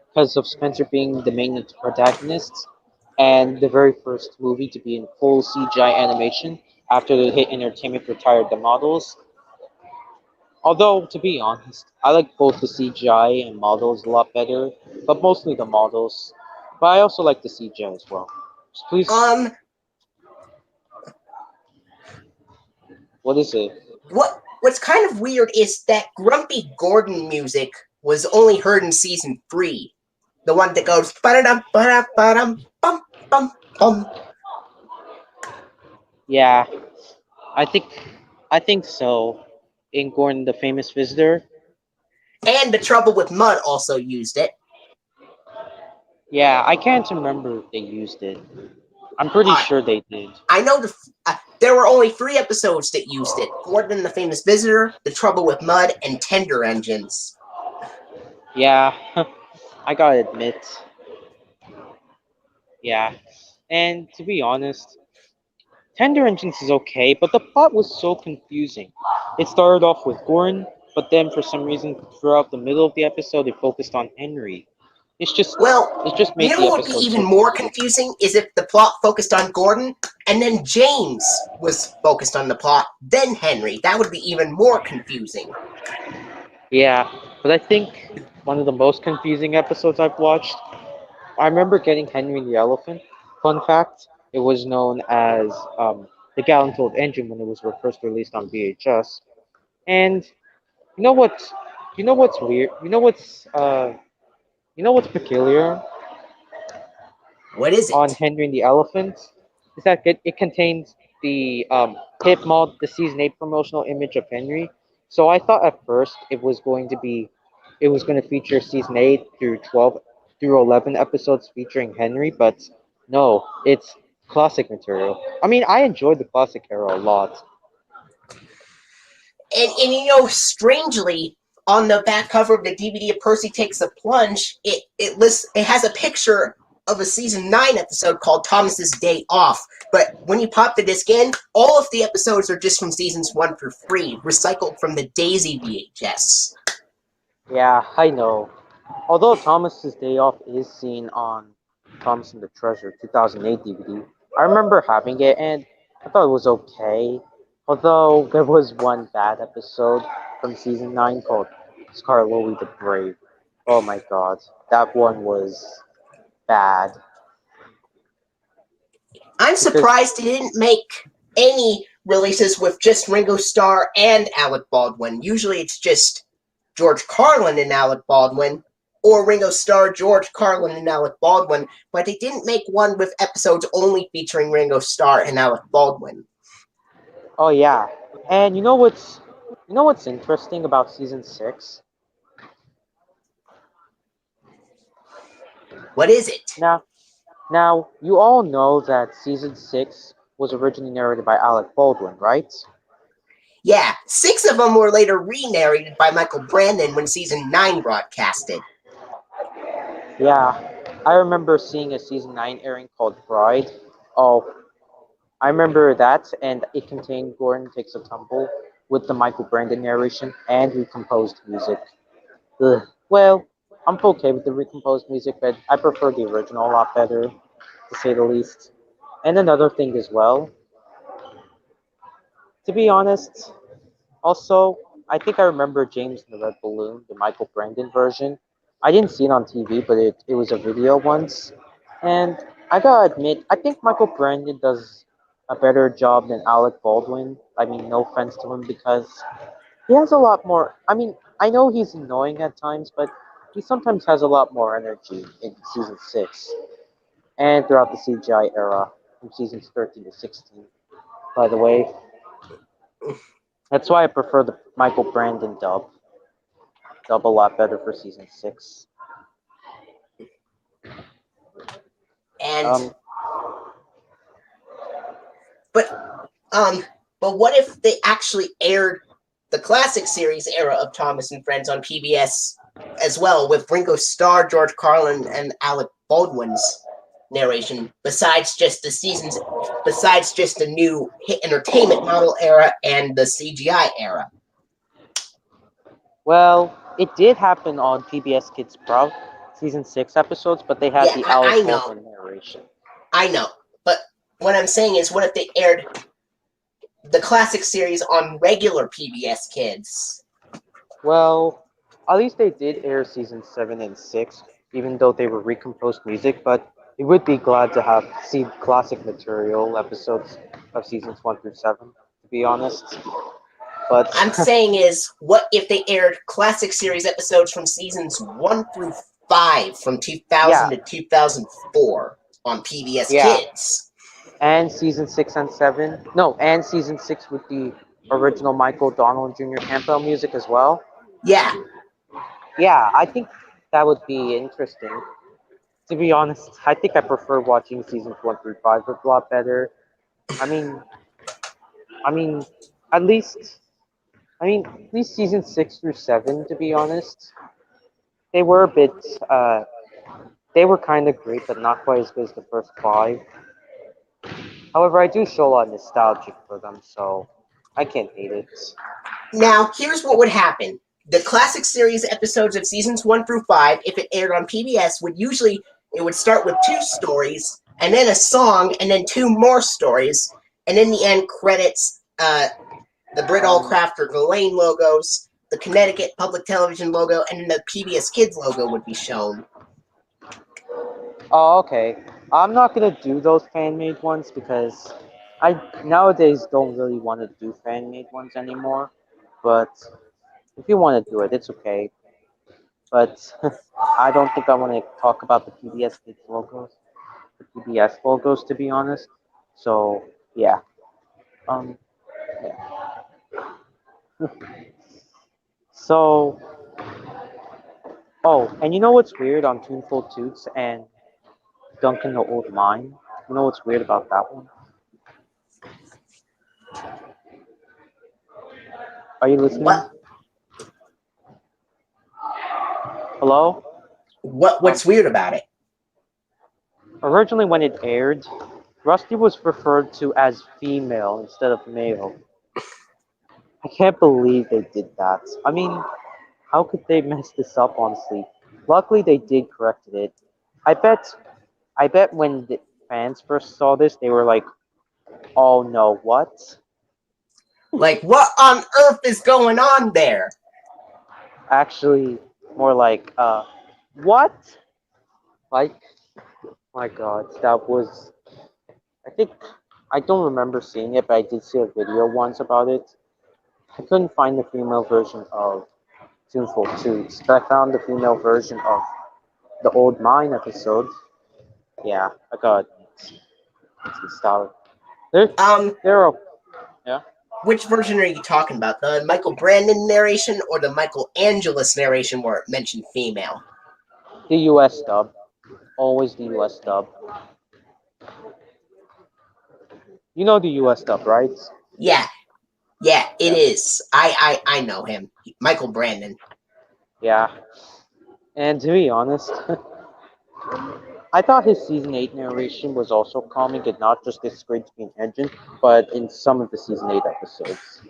Because of Spencer being the main protagonist and the very first movie to be in full CGI animation after the hit entertainment retired the models. Although, to be honest, I like both the CGI and models a lot better, but mostly the models. But I also like the CGI as well. Please, Um, what is it? what's kind of weird is that Grumpy Gordon music was only heard in season 3. The one that goes ba-da-dum, ba-da, ba-dum, bum, bum, bum. Yeah, I think, I think so. In Gordon, the famous visitor. And The Trouble with Mud also used it. Yeah, I can't remember if they used it. I'm pretty I, sure they did. I know there were only 3 episodes that used it. Gordon the Famous Visitor, The Trouble with Mud, and Tender Engines. Yeah, I gotta admit. Yeah. And to be honest, Tender Engines is okay, but the plot was so confusing. It started off with Gordon, but then for some reason throughout the middle of the episode it focused on Henry. It's just Well, it just you made know the what would be episode even so more confusing. confusing is if the plot focused on Gordon, and then James was focused on the plot, then Henry. That would be even more confusing. Yeah, but I think one of the most confusing episodes I've watched, I remember getting Henry the Elephant. Fun fact, it was known as the Gallantold engine when it was first released on VHS. And you know what? You know what's weird? You know what's peculiar What is on it? Henry and the Elephant is that it contains the hip mod, the season 8 promotional image of Henry. So I thought at first it was going to feature season 8 through 12 through 11 episodes featuring Henry, but no, it's classic material. I mean, I enjoyed the classic era a lot. And you know, strangely, on the back cover of the DVD of Percy Takes a Plunge, it has a picture of a season 9 episode called Thomas's Day Off. But when you pop the disc in, all of the episodes are just from seasons 1 through 3, recycled from the Daisy VHS. Yeah, I know. Although Thomas's Day Off is seen on Thomas and the Treasure 2008 DVD, I remember having it and I thought it was okay. Although there was one bad episode from season 9 called Scarlowi the Brave. Oh my god, that one was bad. I'm Because, surprised it didn't make any releases with just Ringo Starr and Alec Baldwin. Usually it's just George Carlin and Alec Baldwin, or Ringo Starr, George Carlin, and Alec Baldwin, but they didn't make one with episodes only featuring Ringo Starr and Alec Baldwin. oh yeah. And you know what's interesting about season 6? What is it? Now, you all know that season 6 was originally narrated by Alec Baldwin, right? Yeah, 6 of them were later re-narrated by Michael Brandon when season 9 broadcasted. Yeah, I remember seeing a season 9 airing called Bride. Oh, I remember that, and it contained Gordon Takes a Tumble with the Michael Brandon narration and recomposed music. Ugh. Well, I'm okay with the recomposed music, but I prefer the original a lot better, to say the least. And another thing as well, to be honest, also, I think I remember James and the Red Balloon, the Michael Brandon version. I didn't see it on TV, but it was a video once. And I gotta admit, I think Michael Brandon does a better job than Alec Baldwin. I mean, no offense to him, because he has a lot more. I mean, I know he's annoying at times, but he sometimes has a lot more energy in season 6 and throughout the CGI era from seasons 13 to 16. By the way, that's why I prefer the Michael Brandon dub a lot better for season 6. And Um, but but what if they actually aired the classic series era of Thomas and Friends on PBS as well, with Ringo Starr, George Carlin, and Alec Baldwin's narration, besides just the new hit entertainment model era and the CGI era? well, it did happen on PBS Kids Pro season 6 episodes, but they had Yeah, the I Alec know. Baldwin narration. I know. But what I'm saying is, what if they aired the classic series on regular PBS Kids? Well, at least they did air season 7 and 6, even though they were recomposed music, but it would be glad to have see classic material episodes of seasons 1 through 7, to be honest. But I'm saying is, what if they aired classic series episodes from seasons 1 through 5 from 2000 yeah, to 2004 on PBS yeah, Kids? and season 6 and 7, no, and season 6 with the original Michael Donald Jr. Campbell music as well. Yeah, Yeah, I think that would be interesting. To be honest, I think I prefer watching seasons 1 through 5 a lot better. I mean, I mean, at least, at least season 6 through 7. To be honest, they were a bit, they were kind of great, but not quite as good as the first 5. However, I do show a lot of nostalgia for them, so I can't hate it. now here's what would happen. The classic series episodes of seasons 1 through 5, if it aired on PBS, it would start with 2 stories, and then a song, and then 2 more stories, and in the end credits, the Brit Allcraft or Ghislaine logos, the Connecticut Public Television logo, and the PBS Kids logo would be shown. Oh, okay. I'm not gonna do those fan-made ones because I nowadays don't really want to do fan made ones anymore, but if you want to do it, it's okay. But I don't think I want to talk about the PBS logos, to be honest. So yeah, um, yeah. So oh, and you know what's weird on Tuneful Toots and Duncan the Old Mine? You know what's weird about that one? Are you listening? What Hello? Um, what's weird about it? Originally, when it aired, Rusty was referred to as female instead of male. I can't believe they did that. I mean, how could they mess this up, honestly? Luckily, they did correct it. I bet, I bet when the fans first saw this, they were like, "Oh no, what?" Like, what on earth is going on there? Actually, more like, "What?" Like, my God, that was. I think I don't remember seeing it, but I did see a video once about it. I couldn't find the female version of Tuneful Toots, but I found the female version of the Old Mine episode. Yeah, I got it's style. There, Um, there are yeah. which version are you talking about? The Michael Brandon narration or the Michael Angelis narration where it mentioned female? The U.S. dub, always the U.S. dub. You know the U.S. dub, right? Yeah, yeah, it Yeah, is. I know him. Michael Brandon. yeah. And to be honest, I thought his season 8 narration was also calming and not just this great to be an engine, but in some of the season 8 episodes.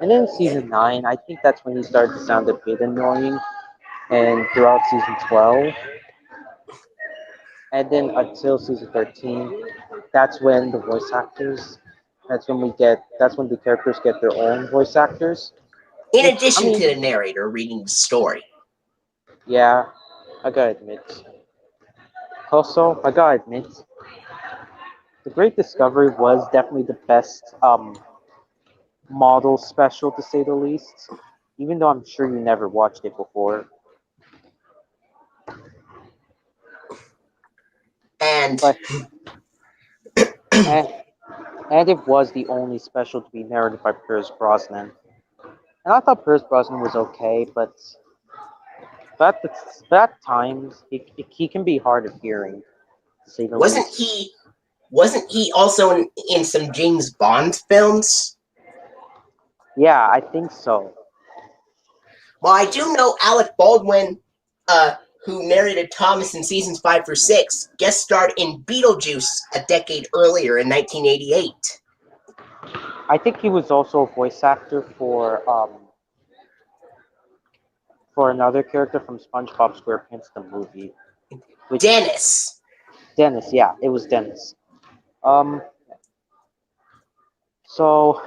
And then Yeah. season 9, I think that's when he started to sound a bit annoying. And throughout season 12, and then until season 13, that's when the voice actors, that's when the characters get their own voice actors. In Which, I addition to mean, the narrator reading the story. yeah, I gotta admit. Also, I gotta admit, The Great Discovery was definitely the best model special to say the least. Even though I'm sure you never watched it before, And but and, and it was the only special to be narrated by Pierce Brosnan. And I thought Pierce Brosnan was okay, but at times he can be hard of hearing, to say the wasn't least. he wasn't he also in some James Bond films? Yeah, I think so. Well, I do know Alec Baldwin, who narrated Thomas in seasons 5 through 6, guest starred in Beetlejuice a decade earlier in 1988. I think he was also a voice actor for another character from SpongeBob SquarePants the movie, which Dennis. Dennis. Yeah, it was Dennis. Um, so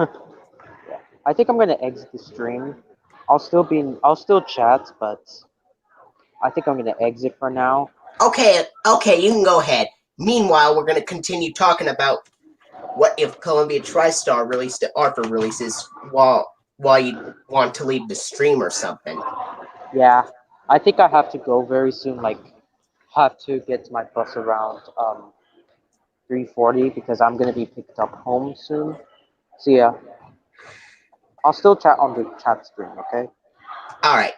yeah, I think I'm gonna exit the stream. I'll still chat, but I think I'm gonna exit for now. Okay, you can go ahead. Meanwhile, we're going to continue talking about what if Columbia TriStar released Arthur releases while you want to leave the stream or something. Yeah, I think I have to go very soon. Like, have to get to my bus around 3:40 because I'm gonna be picked up home soon. So yeah, I'll still chat on the chat screen. Okay, All right.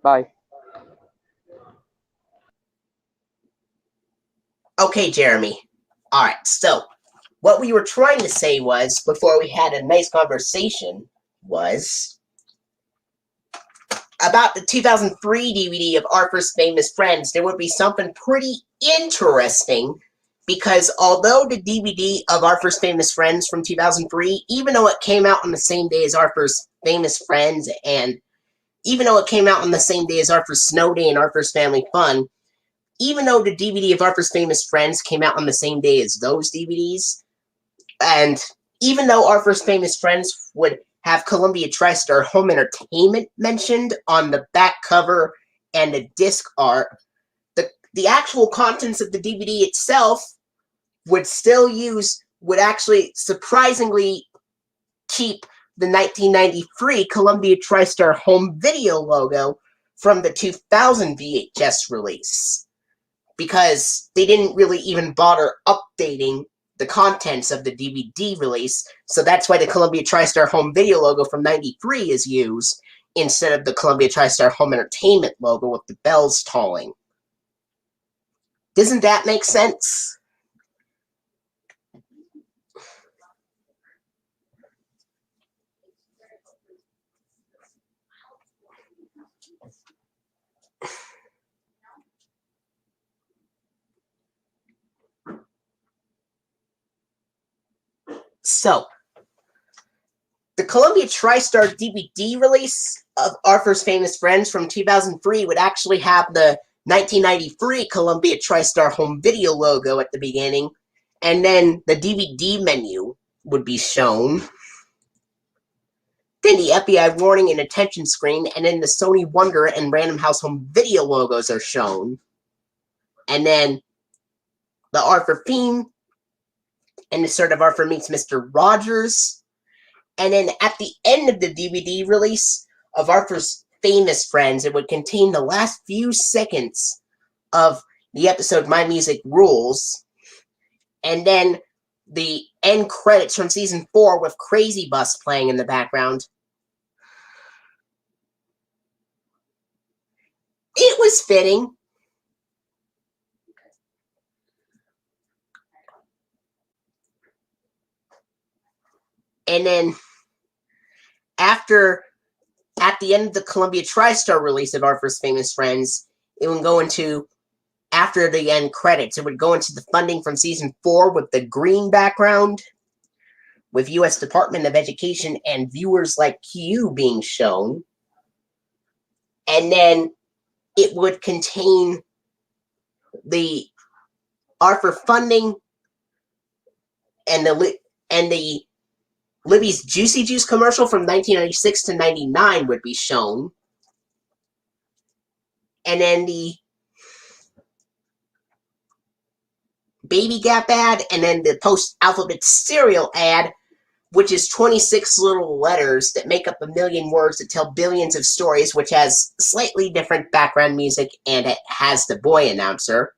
bye. Okay, Jeremy. All right. So, what we were trying to say was before we had a nice conversation was about the 2003 DVD of Arthur's Famous Friends. There would be something pretty interesting because although the DVD of Arthur's Famous Friends from 2003, even though it came out on the same day as Arthur's Famous Friends, and even though it came out on the same day as Arthur's Snow Day and Arthur's Family Fun, even though the DVD of Arthur's Famous Friends came out on the same day as those DVDs, and even though Arthur's Famous Friends would have Columbia TriStar Home Entertainment mentioned on the back cover and the disc art, the actual contents of the DVD itself would still use would actually surprisingly keep the 1993 Columbia TriStar home video logo from the 2000 VHS release, because they didn't really even bother updating the contents of the DVD release, so that's why the Columbia TriStar home video logo from 93 is used instead of the Columbia TriStar home entertainment logo with the bells tolling. Doesn't that make sense? So, the Columbia TriStar DVD release of Arthur's Famous Friends from 2003 would actually have the 1993 Columbia TriStar home video logo at the beginning, and then the DVD menu would be shown. Then the FBI warning and attention screen, and then the Sony Wonder and Random House home video logos are shown. And then the Arthur theme, and the start of Arthur Meets Mr. Rogers. And then at the end of the DVD release of Arthur's Famous Friends, it would contain the last few seconds of the episode My Music Rules, and then the end credits from Season 4 with Crazy Bus playing in the background. It was fitting. And then, at the end of the Columbia TriStar release of Arthur's Famous Friends, it would go into, after the end credits, it would go into the funding from Season 4 with the green background, with U.S. Department of Education and Viewers Like You being shown. And then it would contain the Arthur funding and the Libby's Juicy Juice commercial from 1996 to 99 would be shown. And then the Baby Gap ad, and then the post-alphabet cereal ad, which is 26 little letters that make up a million words that tell billions of stories, which has slightly different background music, and it has the boy announcer.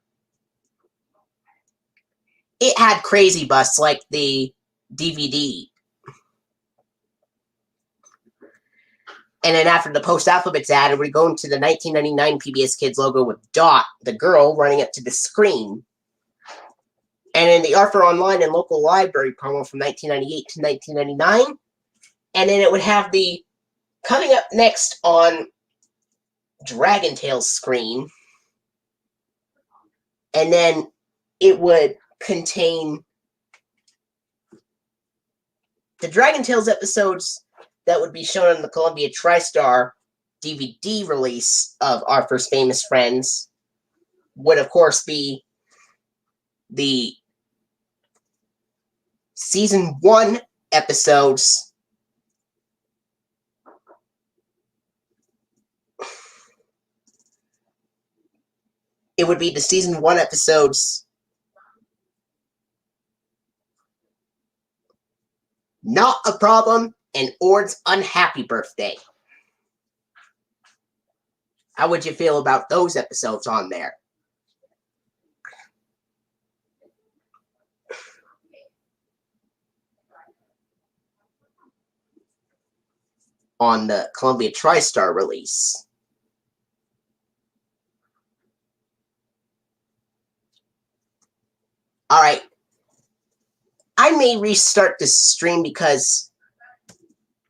It had Crazy Bus like the DVD. And then after the post-alphabets ad, it would go into the 1999 PBS Kids logo with Dot, the girl, running up to the screen. And then the Arthur Online and Local Library promo from 1998 to 1999. And then it would have the coming up next on Dragon Tales screen. And then it would contain the Dragon Tales episodes that would be shown on the Columbia TriStar DVD release of Arthur's Famous Friends. Would, of course, be the Season 1 episodes. It would be the Season 1 episodes Not a Problem and Ord's Unhappy Birthday. How would you feel about those episodes on there? On the Columbia TriStar release. Alright. I may restart this stream because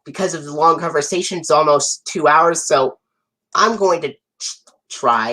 of the long conversation. It's almost 2 hours, so I'm going to try